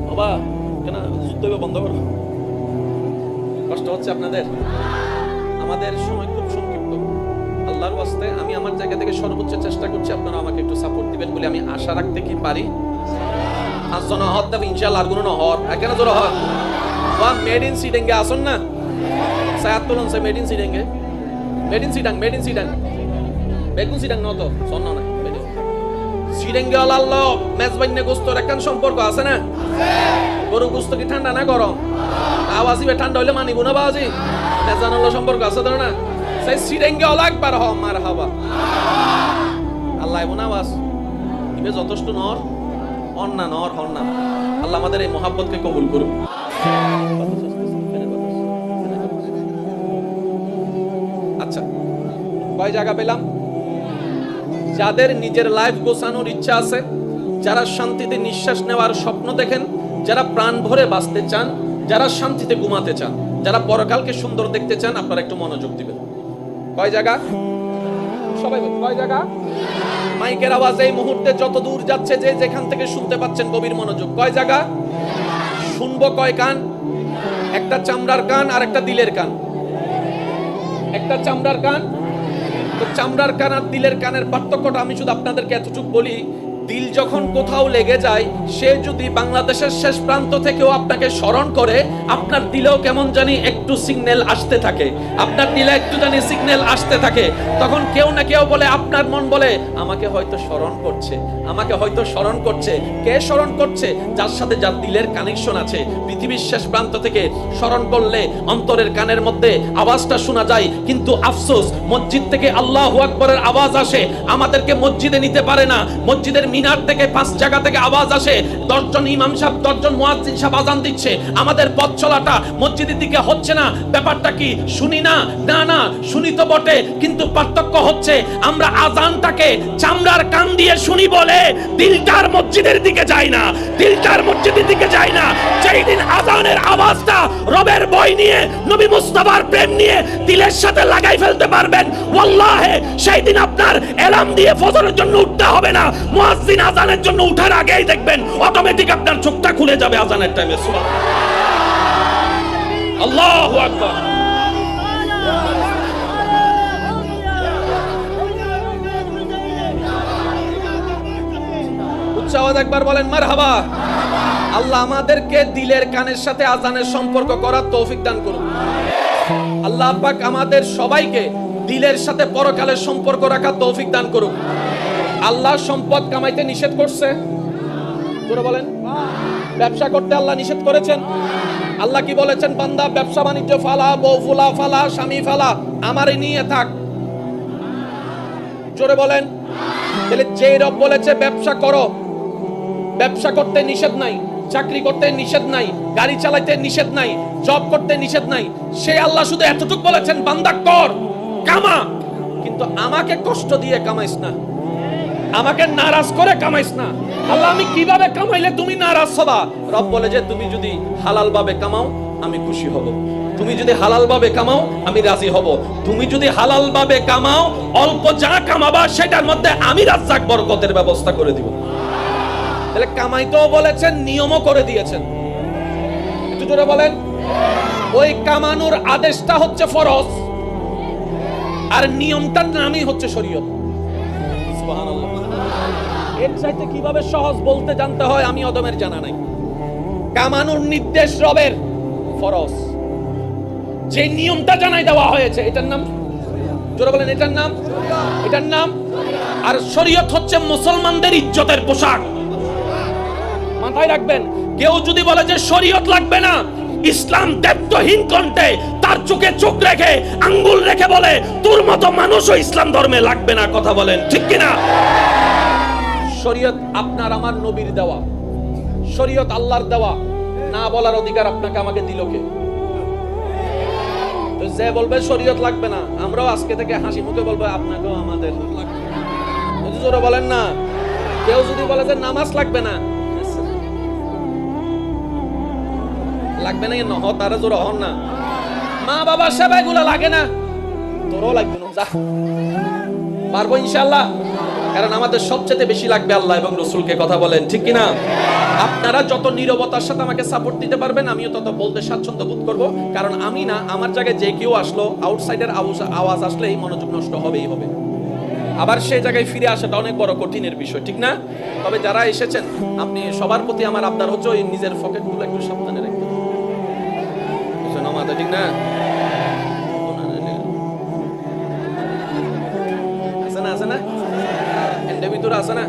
Speaker 1: বাবা? কেন যুদ্ধ বন্ধ করো? কষ্ট হচ্ছে আপনাদের? আমাদের সময় খুব সংক্ষিপ্ত। আল্লাহর ওয়াস্তে আমি আমার জায়গা থেকে সর্বোচ্চ চেষ্টা করছি, আপনারা আমাকে একটু সাপোর্ট দিবেন বলে আমি আশা রাখতে কি পারি। আসজন হদ দেব ইনশাআল্লাহ। আর গুণ হর কেন জোর হর ওয়া মেড ইন সিডেঙ্গে আসুন না সায়াত তুলন সে মেড ইন সিডেঙ্গে। মেড ইন সিডাং, মেড ইন সিডাং, বেগুন সিডাং ন তো সন্ন না সিডেঙ্গে আল্লাহ মেজবাইনে গোস্তৰ একখান সম্পর্ক আছে না? গরু গোস্ত কি ঠান্ডা না গরম? আওয়াজি বে ঠান্ডা হইলে মানিব না বাজি? মেজানুল্লাহ সম্পর্ক আছে তো না? সেই সিডেঙ্গে আল্লাহ একবার হ মারহাবা। আল্লাহ এমন আওয়াজ ইবে যথেষ্ট নর অন না নর হন না। আল্লাহ আমাদের এই মহাব্বতকে কবুল করুন। আচ্ছা, কয় জায়গা পেলাম? যাদের নিজের লাইফ গোছানোর ইচ্ছা আছে, যারা শান্তিতে নিঃশ্বাস নেওয়ার স্বপ্ন দেখেন, যারা প্রাণ ভরে বাঁচতে চান, যারা শান্তিতে ঘুমাতে চান, যারা পরকালকে সুন্দর দেখতে চান, আপনারা একটু মনোযোগ দিবেন। কয় জায়গা? সবাই কয় জায়গা? মাইকের আওয়াজ এই মুহূর্তে যত দূর যাচ্ছে, যে যেখান থেকে শুনতে পাচ্ছেন, গভীর মনোযোগ। কয় জায়গা? শুনবো কয় কান? একটা চামড়ার কান আর একটা দিলের কান। একটা চামড়ার কান। তো চামড়ার কান আর দিলের কানের পার্থক্যটা আমি শুধু আপনাদেরকে এতটুকু বলি, দিল যখন কোথাও লেগে যায়, সে যদি বাংলাদেশের শেষ প্রান্ত থেকেও আপনাকে স্মরণ করে, আপনার দিলেও কেমন জানি একটু সিগন্যাল আসতে থাকে, আপনার দিলে একটু জানি সিগন্যাল আসতে থাকে। তখন কেউ না কেউ বলে, আপনার মন বলে আমাকে হয়তো স্মরণ করছে, আমাকে হয়তো স্মরণ করছে। কে স্মরণ করছে? যার সাথে যার দিলের কানেকশন আছে। পৃথিবীর শেষ প্রান্ত থেকে স্মরণ করলে অন্তরের কানের মধ্যে আওয়াজটা শোনা যায়, কিন্তু আফসোস মসজিদ থেকে আল্লাহু আকবরের আওয়াজ আসে, আমাদেরকে মসজিদে নিতে পারে না। মসজিদের মিনার থেকে 5 জায়গা থেকে আওয়াজ আসে, 10 জন ইমাম সাহেব 10 জন মুয়াজ্জিন সাহেব আযান দিচ্ছে, আমাদের পথ চলাটা মসজিদের দিকে হচ্ছে না। ব্যাপারটা কি? শুনি না? না না, শুনি তো বটে, কিন্তু পার্থক্য হচ্ছে আমরা আযানটাকে চামড়ার কান দিয়ে শুনি বলে দিলটার মসজিদের দিকে যায় না, দিলটার মসজিদের দিকে যায় না। যেই দিন আযানের আওয়াজটা রবের ভয় নিয়ে, নবী মুস্তাফার প্রেম নিয়ে দিলের সাথে লাগাই ফেলতে পারবেন, ওয়াল্লাহি সেই দিন আপনার এলার্ম দিয়ে ফজরের জন্য উঠতে হবে না। মুয়াজ্জিন আযানের জন্য উঠার আগেই দেখবেন অটোমেটিক আপনার চোখটা খুলে যাবে আযানের টাইমে। সুবহানাল্লাহ, আল্লাহু আকবার। উচ্চ আওয়াজ একবার বলেন মারহাবা। আল্লাহ আমাদেরকে দিলের কানের সাথে আযানের সম্পর্ক করার তৌফিক দান করুন। আল্লাহ পাক আমাদের সবাইকে দিলের সাথে পরকালের সম্পর্ক রাখার তৌফিক দান করুন। আল্লাহ সম্পদ কামাইতে নিষেধ করছে? জোরে বলেন। ব্যবসা করতে আল্লাহ নিষেধ করেছেন? আল্লাহ কি বলেছেন? বান্দা ব্যবসা বাণিজ্য ফালা, বউ ফুলা ফালা, স্বামী ফালা, আমারই নিয়ে থাক। জোরে বলেন। তাহলে যে রব বলেছে ব্যবসা করো, ব্যবসা করতে নিষেধ নাই, চাকরি করতে নিষেধ নাই, গাড়ি চালাইতে নিষেধ নাই, জব করতে নিষেধ নাই, সে আল্লাহ শুধু এতটুকু বলেছেন বান্দা কর, কামা, কিন্তু আমাকে কষ্ট দিয়ে কামাইস না, আমাকে নারাজ করে কামাইস না। আল্লাহ আমি কিভাবে কামাইলে তুমি নারাজ হবা? রব বলে যে তুমি যদি হালাল ভাবে কামাও আমি খুশি হব, তুমি যদি হালাল ভাবে কামাও আমি রাজি হব, তুমি যদি হালাল ভাবে কামাও অল্প যা কামাবা সেটার মধ্যে আমি রাজ্জাক বরকতের ব্যবস্থা করে দিব। তাহলে কামাইতেও বলেছেন, নিয়মও করে দিয়েছেন। একটু জোরে বলেন। ওই কামানোর আদেশটা হচ্ছে ফরজ, আর নিয়মটার নামই হচ্ছে শরীয়ত। সুবহানাল্লাহ। এর চাইতে কিভাবে সহজ বলতে জানতে হয় আমি অদমের জানা নাই। কামানোর নির্দেশ রবের, ফরজ, যে নিয়মটা জানাই দেওয়া হয়েছে এটার নাম, জোরে বলেন, এটার নাম, এটার নাম। আর শরীয়ত হচ্ছে মুসলমানদের ইজ্জতের পোশাক। মাথায় রাখবেন, কেউ যদি বলে যে শরীয়ত লাগবে না, ইসলাম দেবত্বহীন কণ্ঠে তার চোখে চোখ রেখে আঙ্গুল রেখে বলে তোর মতো মানুষও ইসলাম ধর্মে লাগবে না। কথা বলেন ঠিক কিনা? শরীয়ত আপনার আমার নবীর দেওয়া, শরীয়ত আল্লাহর দেওয়া, না বলার অধিকার আপনাকে আমাকে দিল কে? তো যে বলবে শরীয়ত লাগবে না, আমরাও আজকে থেকে হাসি মুখে বলবো আপনাকেও আমাদের লাগবে। জোরে বলেন না। কেউ যদি বলে যে নামাজ লাগবে না, লাগবে না নহ, তারা জোরে হন না। মা বাবার সেবা এগুলো লাগে না, তোরও লাগবে না, যা পারবো ইনশাআল্লাহ। কারণ আমাদের সবচেয়ে বেশি লাগবে আল্লাহ এবং রাসূলকে। কথা বলেন ঠিক কিনা? আপনারা যত নীরবতার সাথে আমাকে সাপোর্ট দিতে পারবেন আমিও তত বলতে স্বাচ্ছন্দ্য বোধ করব। কারণ আমি না, আমার জায়গায় যে কেউ আসলো, আউটসাইডের আওয়াজ আসলে এই মনোযোগ নষ্ট হবেই হবে। আবার সেই জায়গায় ফিরে আসাটা অনেক বড় কঠিনের বিষয়, ঠিক না? তবে যারা এসেছেন, আপনি সবার প্রতি আমার আবদার হচ্ছে ওই নিজের পকেটগুলো একটু সাবধানে রাখবেন, ঠিক না? আছে না, আছে না, এন্ডে ভিতরে আছে না,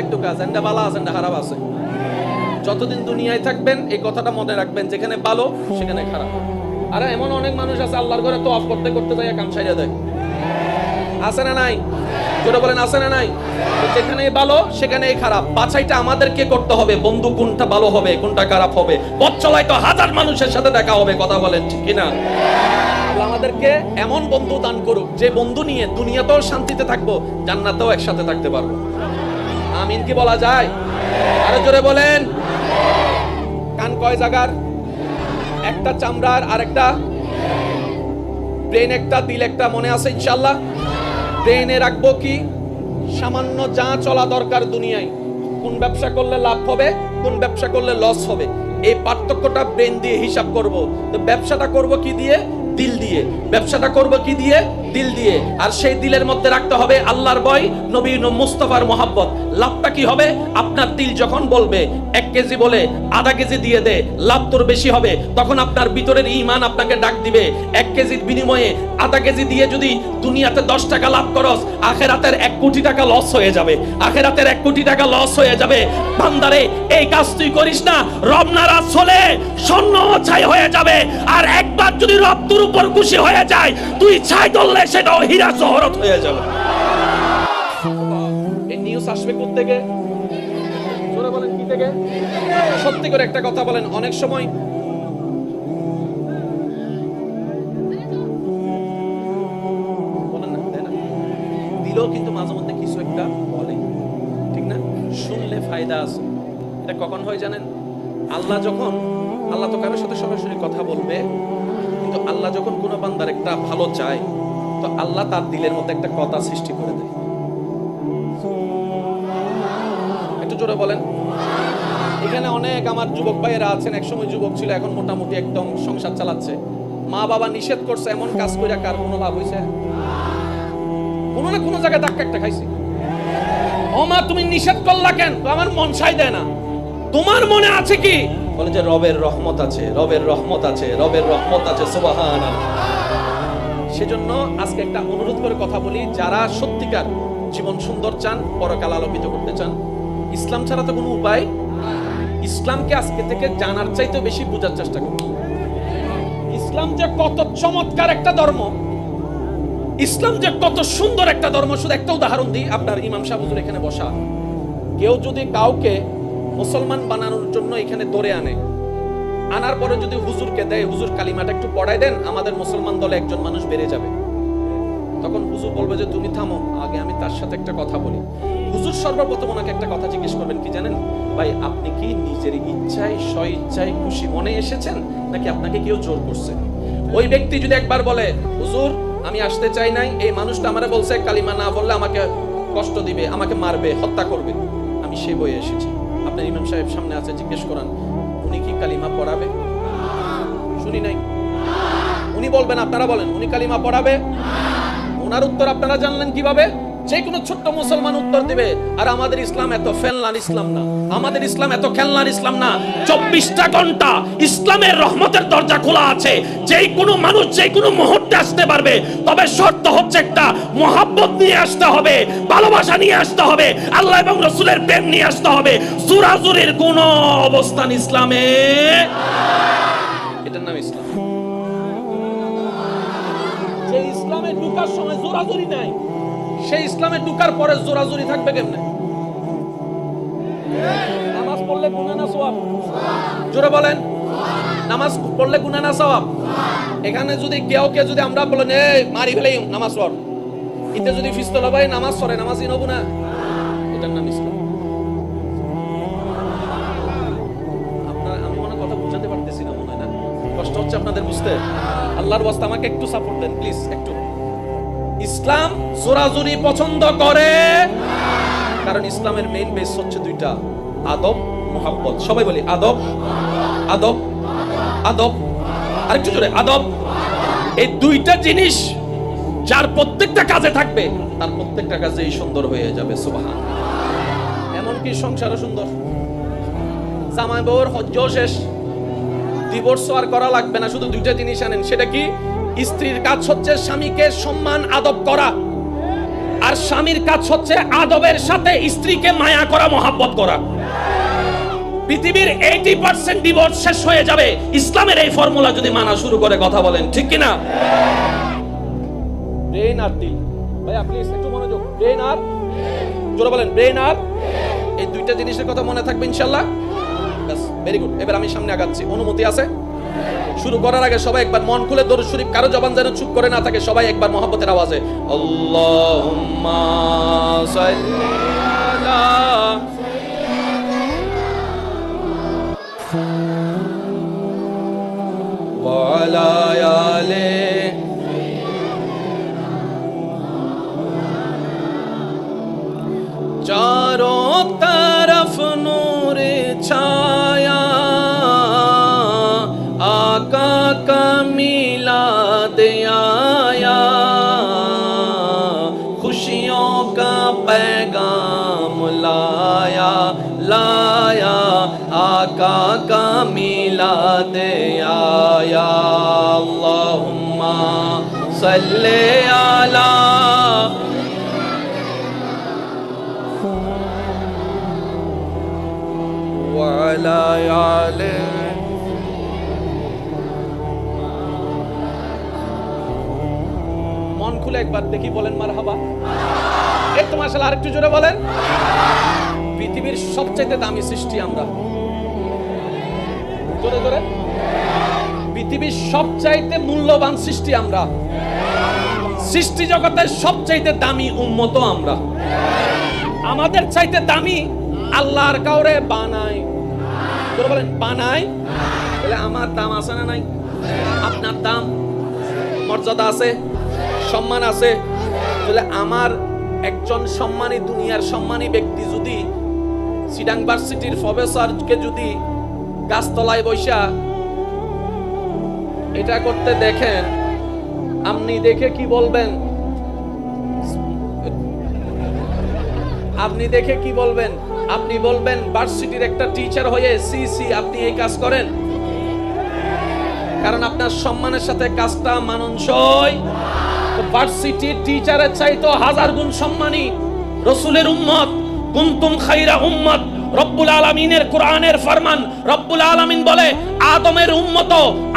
Speaker 1: একটু কাজ, এন্ডে ভালো আছে, এন্ডে খারাপ আছে। যতদিন দুনিয়ায় থাকবেন এই কথাটা মনে রাখবেন, যেখানে ভালো সেখানে খারাপ। আরে এমন অনেক মানুষ আছে আল্লাহর ঘরে তো অফ করতে করতে যায় কাম ছাইড়া দেয়। আছে না নাই? জোরে বলেন, আছে না নাই? যেখানে ভালো সেখানেই খারাপ। বাছাইটা আমাদেরকে করতে হবে, বন্ধু কোনটা ভালো হবে কোনটা খারাপ হবে। পথ চলায় তো হাজার মানুষের সাথে দেখা হবে। কথা বলেন ঠিক কিনা? আল্লাহ আমাদেরকে এমন বন্ধু দান করুক যে বন্ধু নিয়ে দুনিয়াতেও শান্তিতে থাকবো, জান্নাতেও একসাথে থাকতে পারবো। আমিন কি বলা যায়? আরো জোরে বলেন। কান কয় জায়গার? একটা চামড়ার, আর একটা ব্রেন, একটা দিল, একটা, মনে আছে ইনশাআল্লাহ? ব্রেনে রাখবো কি? সামান্য যা চলা দরকার দুনিয়ায়, কোন ব্যবসা করলে লাভ হবে, কোন ব্যবসা করলে লস হবে, এই পার্থক্যটা ব্রেন দিয়ে হিসাব করব। তো ব্যবসাটা করব কি দিয়ে? দিল দিয়ে। ব্যবসাটা করব কি দিয়ে? দিল দিয়ে। আর সেই দিলের মধ্যে রাখতে হবে আল্লাহর ভয়, নবী মুস্তাফার মহব্বত। লাভটা কি হবে? আপনার দিল যখন বলবে 1 কেজি বলে আধা কেজি দিয়ে দে, লাভ তোর বেশি হবে, তখন আপনার ভিতরের ঈমান আপনাকে ডাক দিবে। 1 কেজির বিনিময়ে আধা কেজি দিয়ে যদি দুনিয়াতে 10 টাকা লাভ করস, আখেরাতের 1 কোটি টাকা লস হয়ে যাবে। আখেরাতের 1 কোটি টাকা লস হয়ে যাবে। বান্দারে, এই কাজ তুই করিস না, রব নারাজ হলে স্বর্ণ ছাই হয়ে যাবে। আর একবার যদি রব তোর উপর খুশি হয়ে যায়, তুই ছাই ধরলে সেটাও হীরা জহরত হয়ে যাবে। এই নিউজ আসবে কোথা থেকে? জোরে বলেন, কি থেকে? সত্যি করে একটা কথা বলেন, অনেক সময় বলেন না, তাই না? দিলেও কিন্তু মাঝে মধ্যে কিছু একটা বলে, ঠিক না? শুনলে ফায়দা আছে। এটা কখন হয় জানেন? আল্লাহ তো কারোর সাথে সরাসরি কথা বলবে, কিন্তু আল্লাহ যখন কোনো বান্দার একটা ভালো চায়, তো আল্লাহ তার দিলের মধ্যে একটা কথা সৃষ্টি করে দেয়। একটু জোরে বলেন। এখানে অনেক আমার যুবক ভাইয়েরা আছেন, একসময় যুবক ছিল, এখন মোটামুটি একদম সংসার চালাচ্ছে। মা বাবা নিষেধ করছে, এমন কাজ করে কার কোনো লাভ হয়েছে? কোনো না কোনো জায়গায় ধাক্কা একটা খাইছি। ও মা, তুমি নিষেধ করলা কেন? আমার মন সাই দেয় না। তোমার মনে আছে কি? বলে যে রবের রহমত আছে, রবের রহমত আছে, রবের রহমত আছে। সুবহানাল্লাহ। সেজন্য আজকে একটা অনুরোধ করে কথা বলি, যারা সত্যিকার জীবন সুন্দর চান, পরকাল আলোকিত করতে চান, ইসলাম ছাড়া তো কোনো উপায়। ইসলামকে আজকে থেকে জানার চাইতে বেশি বোঝার চেষ্টা করুন। ইসলাম যে কত চমৎকার একটা ধর্ম, ইসলাম যে কত সুন্দর একটা ধর্ম। শুধু একটা উদাহরণ দিই, আপনার ইমাম সাহেব হুজুর এখানে বসা, কেউ যদি কাউকে মুসলমান বানানোর জন্য এখানে ধরে আনার পরে যদি হুজুরকে দেয়, হুজুর কালিমাটা একটু পড়াই দেন, আমাদের মুসলমান দলে একজন মানুষ বেড়ে যাবে। তখন হুজুর বলবে যে তুমি থামো, আগে আমি তার সাথে একটা কথা বলি। হুজুর সর্বপ্রথম ওনাকে একটা কথা জিজ্ঞেস করবেন, কি জানেন ভাই, আপনি কি নিজের ইচ্ছায় স্ব ইচ্ছায় খুশি মনে এসেছেন, নাকি আপনাকে কেউ জোর করছে? ওই ব্যক্তি যদি একবার বলে হুজুর আমি আসতে চাই নাই, এই মানুষটা আমারে বলছে কালিমা না বললে আমাকে কষ্ট দিবে, আমাকে মারবে, হত্যা করবে, আমি সে বয়ে এসেছি। আপনার ইমাম সাহেব সামনে আছে, জিজ্ঞেস করান উনি কি কালিমা পড়াবে? শুনি নাই। উনি বলবেন, আপনারা বলেন উনি কালিমা পড়াবে? ওনার উত্তর আপনারা জানলেন কিভাবে? যে কোনো ছোট্ট মুসলমান উত্তর দিবে, আর আমাদের ইসলাম এত ফেলনার ইসলাম না, আমাদের ইসলাম এত খেলনার ইসলাম না। 24টা ঘন্টা ইসলামের রহমতের দরজা খোলা আছে, যেই কোনো মানুষ যে কোনো মুহূর্তে আসতে পারবে। তবে শর্ত হচ্ছে একটা, মহব্বত নিয়ে আসতে হবে, ভালোবাসা নিয়ে আসতে হবে, আল্লাহ এবং রাসূলের প্রেম নিয়ে আসতে হবে। জোরাজুরির কোন অবস্থান ইসলামে, এটার নাম ইসলাম। যে ইসলামে ঢোকার সময় জোরাজুরি নাই, সেই ইসলামে ঢোকার পরে জোরাজুরি থাকবে কেমনে? নামাজ পড়লে গুনাহ না সওয়াব? জোরে বলেন, নামাজ পড়লে গুনাহ না সওয়াব? এখানে যদি কেউ যদি আমরা বলেন এই মারি ফেলাই নামাজ পড়, এতে যদি ফিস্তলা ভাই নামাজ পড়ে, নামাজই নব না, এটার নাম ইসলাম। আপনারা, আমি মনে কথা বুঝাতে পারতেছি না, মনে হয় না, কষ্ট হচ্ছে আপনাদের বুঝতে। আল্লাহর ওয়াস্তে আমাকে একটু সাপোর্ট দেন প্লিজ, একটু। ইসলাম জোরাজুরি পছন্দ করে, কারণ ইসলামের মেইন বেস হচ্ছে দুইটা, আদব, মুহাব্বত। সবাই বলি আদব, আদব, আদব, আরেকটু জোরে আদব। এই দুইটা জিনিস যার প্রত্যেকটা কাজে থাকবে, তার প্রত্যেকটা কাজেই সুন্দর হয়ে যাবে। সুবহান। এমনকি সংসারও সুন্দর। জামাই বউর হজ্জ শেষ, ডিভোর্স আর করা লাগবে না, শুধু দুইটা জিনিস আনেন। সেটা কি? স্ত্রীর কাজ হচ্ছে স্বামীকে সম্মান আদব করা, আর স্বামীর কাজ হচ্ছে আদবের সাথে স্ত্রীকে মায়া করা, মহাব্বত করা। পৃথিবীর 80% ডিভোর্স শেষ হয়ে যাবে ইসলামের এই ফর্মুলা যদি মানা শুরু করে। কথা বলেন ঠিক কিনা? ব্রেন আর দিল, ভাইয়া প্লিজ একটু মনোযোগ। ব্রেন আর, জোরে বলেন ব্রেন আর, এই দুইটা জিনিসের কথা মনে থাকবে ইনশাআল্লাহ। বাস, ভেরি গুড। এবার আমি সামনে আগাচ্ছি, অনুমতি আছে? শুরু করার আগে সবাই একবার মন খুলে দরুদ শরীফ, কারো জবান যেন চুপ করে না থাকে, সবাই একবার মহব্বতের আওয়াজে আল্লাহুম্মা সাল্লি আলা ওয়া আলা আলি। चारों तरफ नूर छाया, आका का मिलाद आया, खुशियों का पैगाम लाया, लाया आका का मिलाद आया। अल्लाहुम्मा सल्ले अला ওয়ালা আলে। মন খুলে একবার দেখি বলেন মারহাবা। একটু মাশাআল্লাহ, আরেকটু জোরে বলেন। পৃথিবীর সবচেয়ে দামি সৃষ্টি আমরা, জোরে জোরে। পৃথিবীর সবচাইতে মূল্যবান সৃষ্টি আমরা, সৃষ্টি জগতের সবচাইতে দামি উম্মত আমরা। আমাদের চাইতে দামি আল্লাহর কাউরে বানাই, বলেন বানাই। বলে আমার দাম আছে না নাই? আপনার দাম, মর্যাদা আছে, সম্মান আছে। বলে আমার একজন সম্মানী, দুনিয়ার সম্মানী ব্যক্তি যদি চিটাং ভার্সিটির প্রফেসরকে যদি গাছতলায় বৈশা এটা করতে দেখেন, আপনি দেখে কি বলবেন? আপনি দেখে কি বলবেন? আপনি বলবেন ভার্সিটির একটা টিচার হয়ে সি সি আপনি এই কাজ করেন? কারণ আপনার সম্মানের সাথে কাজটা মানানসই। ভার্সিটির টিচারের চাইতো 1000 গুণ সম্মানী রাসূলের উম্মত, কুনতুম খায়রা উম্মাত। রব্বুল আলামিনের কোরআনের ফরমান, রব্বুল আলামিন বলে আদমের উম্মত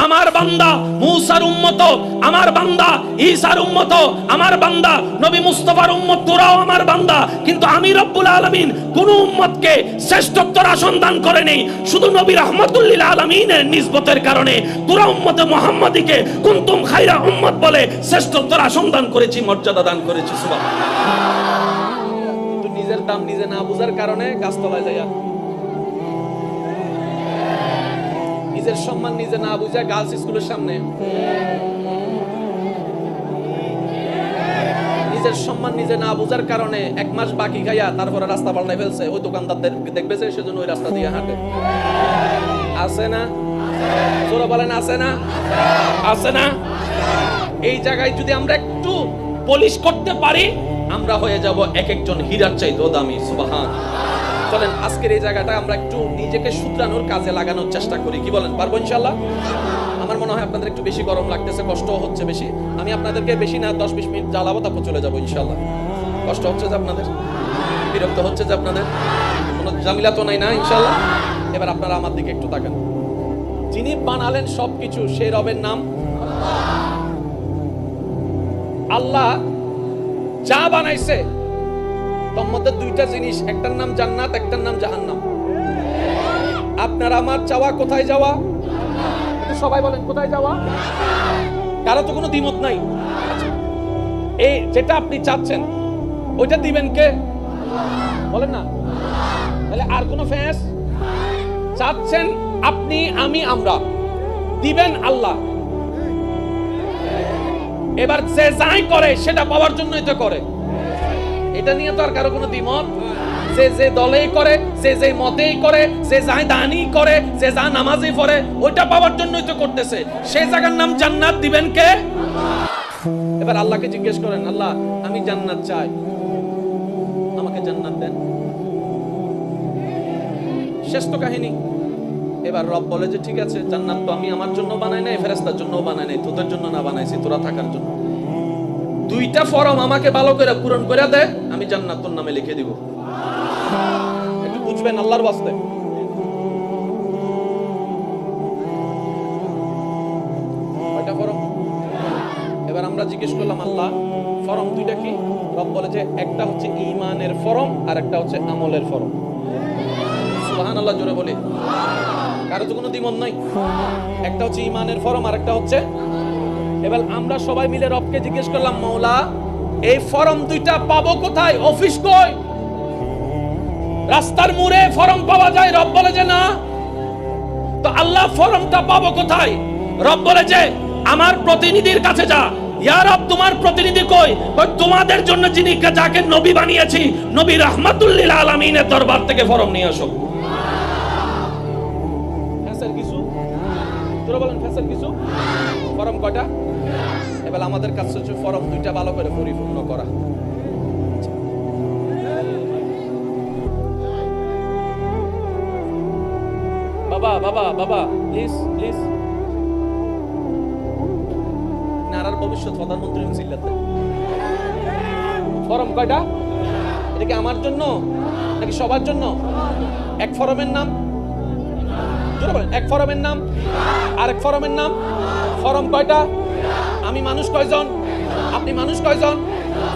Speaker 1: আমার বান্দা, মূসার উম্মত আমার বান্দা, ঈসার উম্মত আমার বান্দা, নবী মুস্তাফার উম্মত তোরাও আমার বান্দা। কিন্তু আমি রব্বুল আলামিন কোন উম্মতকে শ্রেষ্ঠত্বের আসন দান করেনি, শুধু নবী রাহমাতুল লিল আলামিনের নিসবতের কারণে তোরা উম্মতে মুহাম্মাদিকে কুনতুম খায়রা উম্মাত বলে শ্রেষ্ঠত্বের আসন দান করেছি, মর্যাদা দান করেছি। সুবহানাল্লাহ। নিজের দাম নিজে না বুঝার কারণে গাছতলায় যাইয়া, নিজের সম্মান নিজে না বুঝা গার্লস স্কুলের সামনে, নিজের সম্মান নিজে না বুঝার কারণে 1 মাস বাকি খাইয়া তারপরে রাস্তা পাল্টাই ফেলছে। ওই দোকানদারদের দেখবে যে সেজন্য ওই রাস্তা দিয়ে হাঁটে। আছে না? জোরে বলেন আছে না? আছে না? এই জায়গায় যদি আমরা একটু পলিশ করতে পারি, আমরা হয়ে যাব এক একজন হীরার চাইতেও দামি। সুবহান। চলেন আজকের এই জায়গাটা আমরা একটু নিজেকে শুধরানোর কাজে লাগানোর চেষ্টা করি। কি বলেন, পারবো ইনশাআল্লাহ? আমার মনে হয় আপনাদের একটু বেশি গরম লাগতেছে, কষ্ট হচ্ছে বেশি। আমি আপনাদেরকে বেশি না 10-20 মিনিট জ্বালাবো, তারপর চলে যাবো ইনশাআল্লাহ। কষ্ট হচ্ছে যে আপনাদের, বিরক্ত হচ্ছে যে আপনাদের, কোনো ঝামেলা তো নাই না ইনশাআল্লাহ? এবার আপনারা আমার দিকে একটু তাকান। যিনি বানালেন সবকিছু, সেই রবের নাম আল্লাহ। যা বানাইছে তার মধ্যে 2টা জিনিস, একটার নাম জান্নাত, একটার নাম জাহান্নাম। আপনার আমার চাওয়া কোথায় যাওয়া? সবাই বলেন কোথায় যাওয়া? কারো তো কোনো দ্বিমত নাই। এই যেটা আপনি চাচ্ছেন ওইটা দিবেন কে? বলেন না। তাহলে আর কোনো ফেস? চাচ্ছেন আপনি, আমি, আমরা, দিবেন আল্লাহ। এবার যে যাই করে সেটা পাওয়ার জন্যই তো করে, এটা নিয়ে তো আর কারো কোনো দ্বিমত। যে দলেই করে, যে মতেই করে, যে যাই দানই করে, যে যা নামাজই পড়ে, ওইটা পাওয়ার জন্যই তো করতেছে। সেই জায়গার নাম জান্নাত দিবেন কে? এবার আল্লাহকে জিজ্ঞেস করেন, আল্লাহ আমি জান্নাত চাই, আমাকে জান্নাত দেন। শেষ তো কাহিনী। এবার রব বলে যে ঠিক আছে, জান্নাত তো আমি আমার জন্য বানাই নাই, ফেরেশতার জন্য বানাই নাই, তোদের জন্য না বানাইছি, তোরা থাকার জন্য। 2টা ফরম আমাকে ভালো করে পূরণ করে দে, আমি জান্নাত তোর নামে লিখে দিব। একটু বুঝবেন আল্লাহর ওয়াস্তে। কয়টা ফরম? এবার আমরা জিজ্ঞেস করলাম আল্লাহ ফরম 2টা কি? রব বলে যে একটা হচ্ছে ঈমানের ফরম আর একটা হচ্ছে আমলের ফরম। সুবহানাল্লাহ, জোরে বলি। কারো তো কোনো দ্বিমত নাই। একটা হচ্ছে ঈমানের ফরম আর একটা হচ্ছে। এবার আমরা সবাই মিলে রবকে জিজ্ঞেস করলাম, মাওলা এই ফরম 2টা পাবো কোথায়? অফিস কই? রাস্তার মোড়ে ফরম পাওয়া যায়? রব বলে যে না। তো আল্লাহ ফরমটা পাবো কোথায়? রব বলে যে আমার প্রতিনিধির কাছে যা। ইয়া রব, তোমার প্রতিনিধি কই? তোমাদের জন্য যিনি যাকে নবী বানিয়েছি, নবী রাহমাতুল লিল আলামিনের দরবার থেকে ফরম নিয়ে আসো। ফেসের কিছু তোরা বলেন, ফেসের কিছু ফরম কয়টা? এবার আমাদের কাছে হচ্ছে ফরম 2টা ভালো করে পরিপূর্ণ করা। বাবা বাবা বাবা প্লিজ প্লিজ। নারার ভবিষ্যৎ প্রধানমন্ত্রী সিল্লাতে ফরম কয়টা? এটা কি আমার জন্য নাকি সবার জন্য? এক ফরমের নাম এক ফরমের নাম আরেক ফরমের নাম। ফরম কয়টা? আমি মানুষ কয়জন, আপনি মানুষ কয়জন,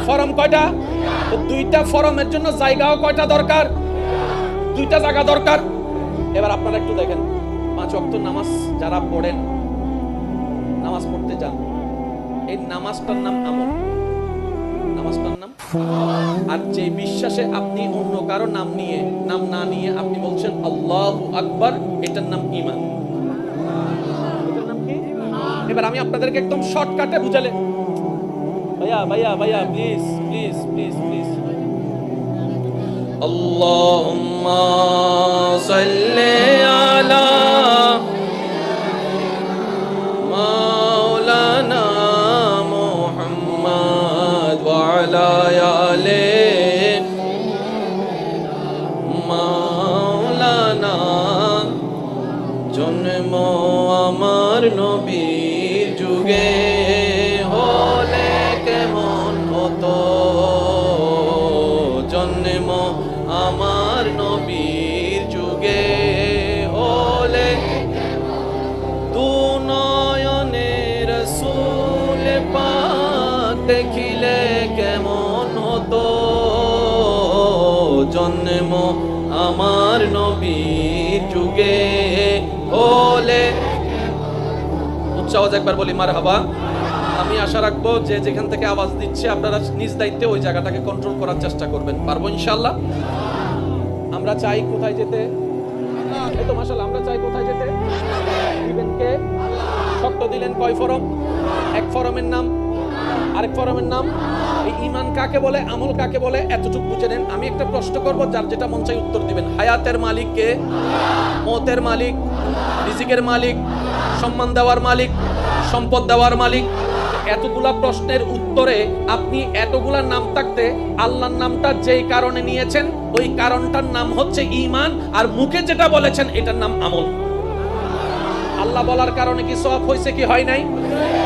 Speaker 1: ফরম কয়টা? 2টা ফরমের জন্য জায়গাও কয়টা দরকার? 2টা জায়গা দরকার। এবার আপনারা একটু দেখেন, 5 ওয়াক্ত নামাজ যারা পড়েন, নামাজ পড়তে যান, এই নামাজটার নাম আমল, নামাজটার নাম। আর যে বিশ্বাসে আপনি অন্য কারো নাম না নিয়ে আপনি বলছেন আল্লাহু আকবার, এটার নাম ঈমান। এটার নাম কি? এবার আমি আপনাদেরকে একদম শর্টকাটে বুঝালে, ভাইয়া ভাইয়া ভাইয়া প্লিজ প্লিজ প্লিজ প্লিজ। আল্লাহুম্মা সাল্লি আলা মাওলানা মুহাম্মদ ওয়া আলা আলি মাওলানা। জন্ম আমার নবীর যুগে হলে কেমন হতো, পাক দেখিলে কেমন হতো, জন্ম আমার নবীর যুগে হলে। উচ্চ আওয়াজ একবার বলি মারহাবা। আমি আশা রাখবো যে যেখান থেকে আওয়াজ দিচ্ছে আপনারা নিজ দায়িত্বে ওই জায়গাটাকে কন্ট্রোল করার চেষ্টা করবেন। পারবো ইনশাআল্লাহ? আমরা চাই কোথায় যেতে? এই তো মাশাআল্লাহ, আমরা চাই কোথায় যেতে? দিবেন কে? শক্ত দিলেন কয় ফরম? এক ফরমের নাম, আরেক ফরমের নাম। এই ঈমান কাকে বলে, আমল কাকে বলে, এতটুকু বুঝে নেন। আমি একটা প্রশ্ন করব, যার যেটা মন চাই উত্তর দিবেন। হায়াতের মালিক কে? মওতের মালিক, রিজিকের মালিক, সম্মান দেওয়ার মালিক, সম্পদ দেওয়ার মালিক। এতগুলা প্রশ্নের উত্তরে আপনি এতগুলা নাম থাকতে আল্লাহর নামটা যেই কারণে নিয়েছেন ওই কারণটার নাম হচ্ছে ঈমান, আর মুখে যেটা বলেছেন এটার নাম আমল। আল্লাহ বলার কারণে কি সওয়াব হয়েছে কি হয় নাই?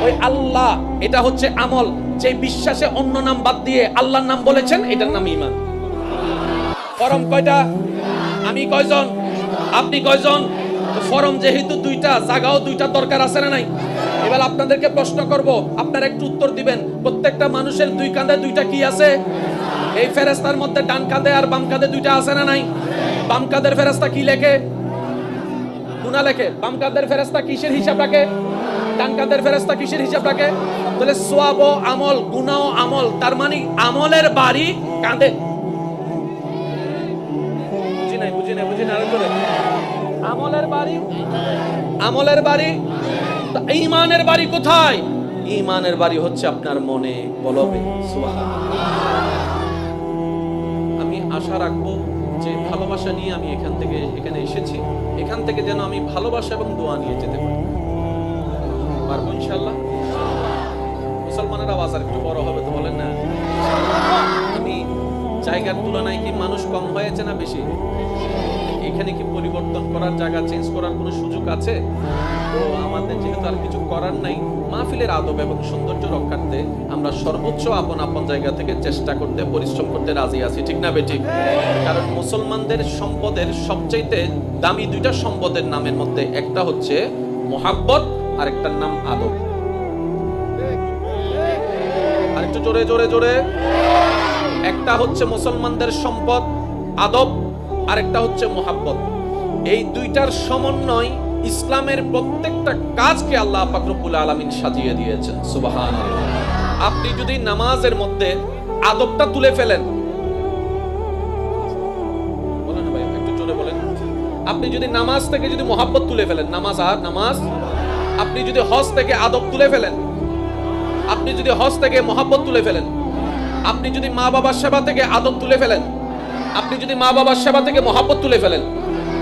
Speaker 1: ওই আল্লাহ এটা হচ্ছে আমল। যে বিশ্বাসে অন্য নাম বাদ দিয়ে আল্লাহর নাম বলেছেন এটার নাম ঈমান। ফরম কয়টা? আমি কয়জন? আপনি কয়জন? ফরম যেহেতু দুইটা, জায়গাও দুইটা দরকার আছে না নাই? এবার আপনাদেরকে প্রশ্ন করব, আপনারা একটু উত্তর দিবেন। প্রত্যেকটা মানুষের দুই কাঁধে দুইটা কি আছে? এই ফেরেশতার মধ্যে ডান কাঁধে আর বাম কাঁধে দুইটা আছে না নাই? বাম কাঁধের ফেরেশতা কি লেখে? গুনাহ লেখে। বাম কাঁধের ফেরেশতা কিসের হিসাব রাখে? ডান কাঁধের ফেরেশতা কিসের হিসাব রাখে? তাহলে সওয়াব ও আমল, গুনাহ ও আমল, তার মানে আমলের বাড়ি কাঁধে। বুঝি না আরো জোরে। আমলের বাড়ি, আমলের বাড়ি। ঈমানের বাড়ি কোথায়? ঈমানের বাড়ি হচ্ছে আপনার মনে, কলবে। সুবহানাল্লাহ। আমি আশা রাখবো যে ভালোবাসা নিয়ে আমি এখানে এসেছি, এখান থেকে যেন আমি ভালোবাসা এবং দোয়া নিয়ে যেতে পারি। পারবো ইনশাআল্লাহ? মুসলমানের আওয়াজ আর একটু বড় হবে তো বলেন না? আমি জায়গার তুলনায় কি মানুষ কম হয়েছে না বেশি? এখানে কি পরিবর্তন করার জায়গা, চেঞ্জ করার কোনো সুযোগ আছে? তো আমাদের যেহেতু আর কিছু করার নাই, মাহফিলের আদব এবং সৌন্দর্য রক্ষার্থে আমরা সর্বোচ্চ আপন আপন জায়গা থেকে চেষ্টা করতে, পরিশ্রম করতে রাজি আছি। ঠিক না বেঠিক? কারণ মুসলমানদের সম্পদের সবচাইতে দামি দুইটা সম্পদের নামের মধ্যে একটা হচ্ছে মোহাব্বত, আর একটার নাম আদব। আর একটু জোরে জোরে জোরে। একটা হচ্ছে মুসলমানদের সম্পদ আদব, আরেকটা হচ্ছে মোহাব্বত। এই দুইটার সমন্বয় ইসলামের প্রত্যেকটা কাজকে আল্লাহ পাক রব্বুল আলামিন সাজিয়ে দিয়েছেন। সুবহানাল্লাহ। আপনি যদি নামাজের মধ্যে আদবটা তুলে ফেলেন, বলেন ভাই একটু জোরে বলেন। আপনি যদি নামাজ থেকে যদি মোহাব্বত তুলে ফেলেন, নামাজ আর নামাজ। আপনি যদি হজ থেকে আদব তুলে ফেলেন, আপনি যদি হজ থেকে মোহাব্বত তুলে ফেলেন, আপনি যদি মা বাবার সেবা থেকে আদব তুলে ফেলেন, আপনি যদি মা বাবার সেবা থেকে মোহাব্বত তুলে ফেলেন,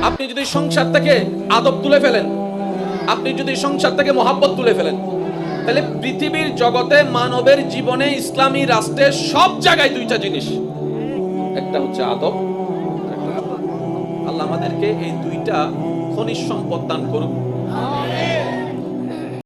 Speaker 1: আপনি যদি সংসার থেকে আদব তুলে ফেলেন, আপনি যদি সংসার থেকে মোহাব্বত তুলে ফেলেন, তাহলে পৃথিবীর জগতে মানবের জীবনে ইসলামী রাষ্ট্রের সব জায়গায় দুইটা জিনিস, একটা হচ্ছে আদব, আল্লাহ আমাদেরকে এই দুইটা খনিজ সম্পদ দান করুক।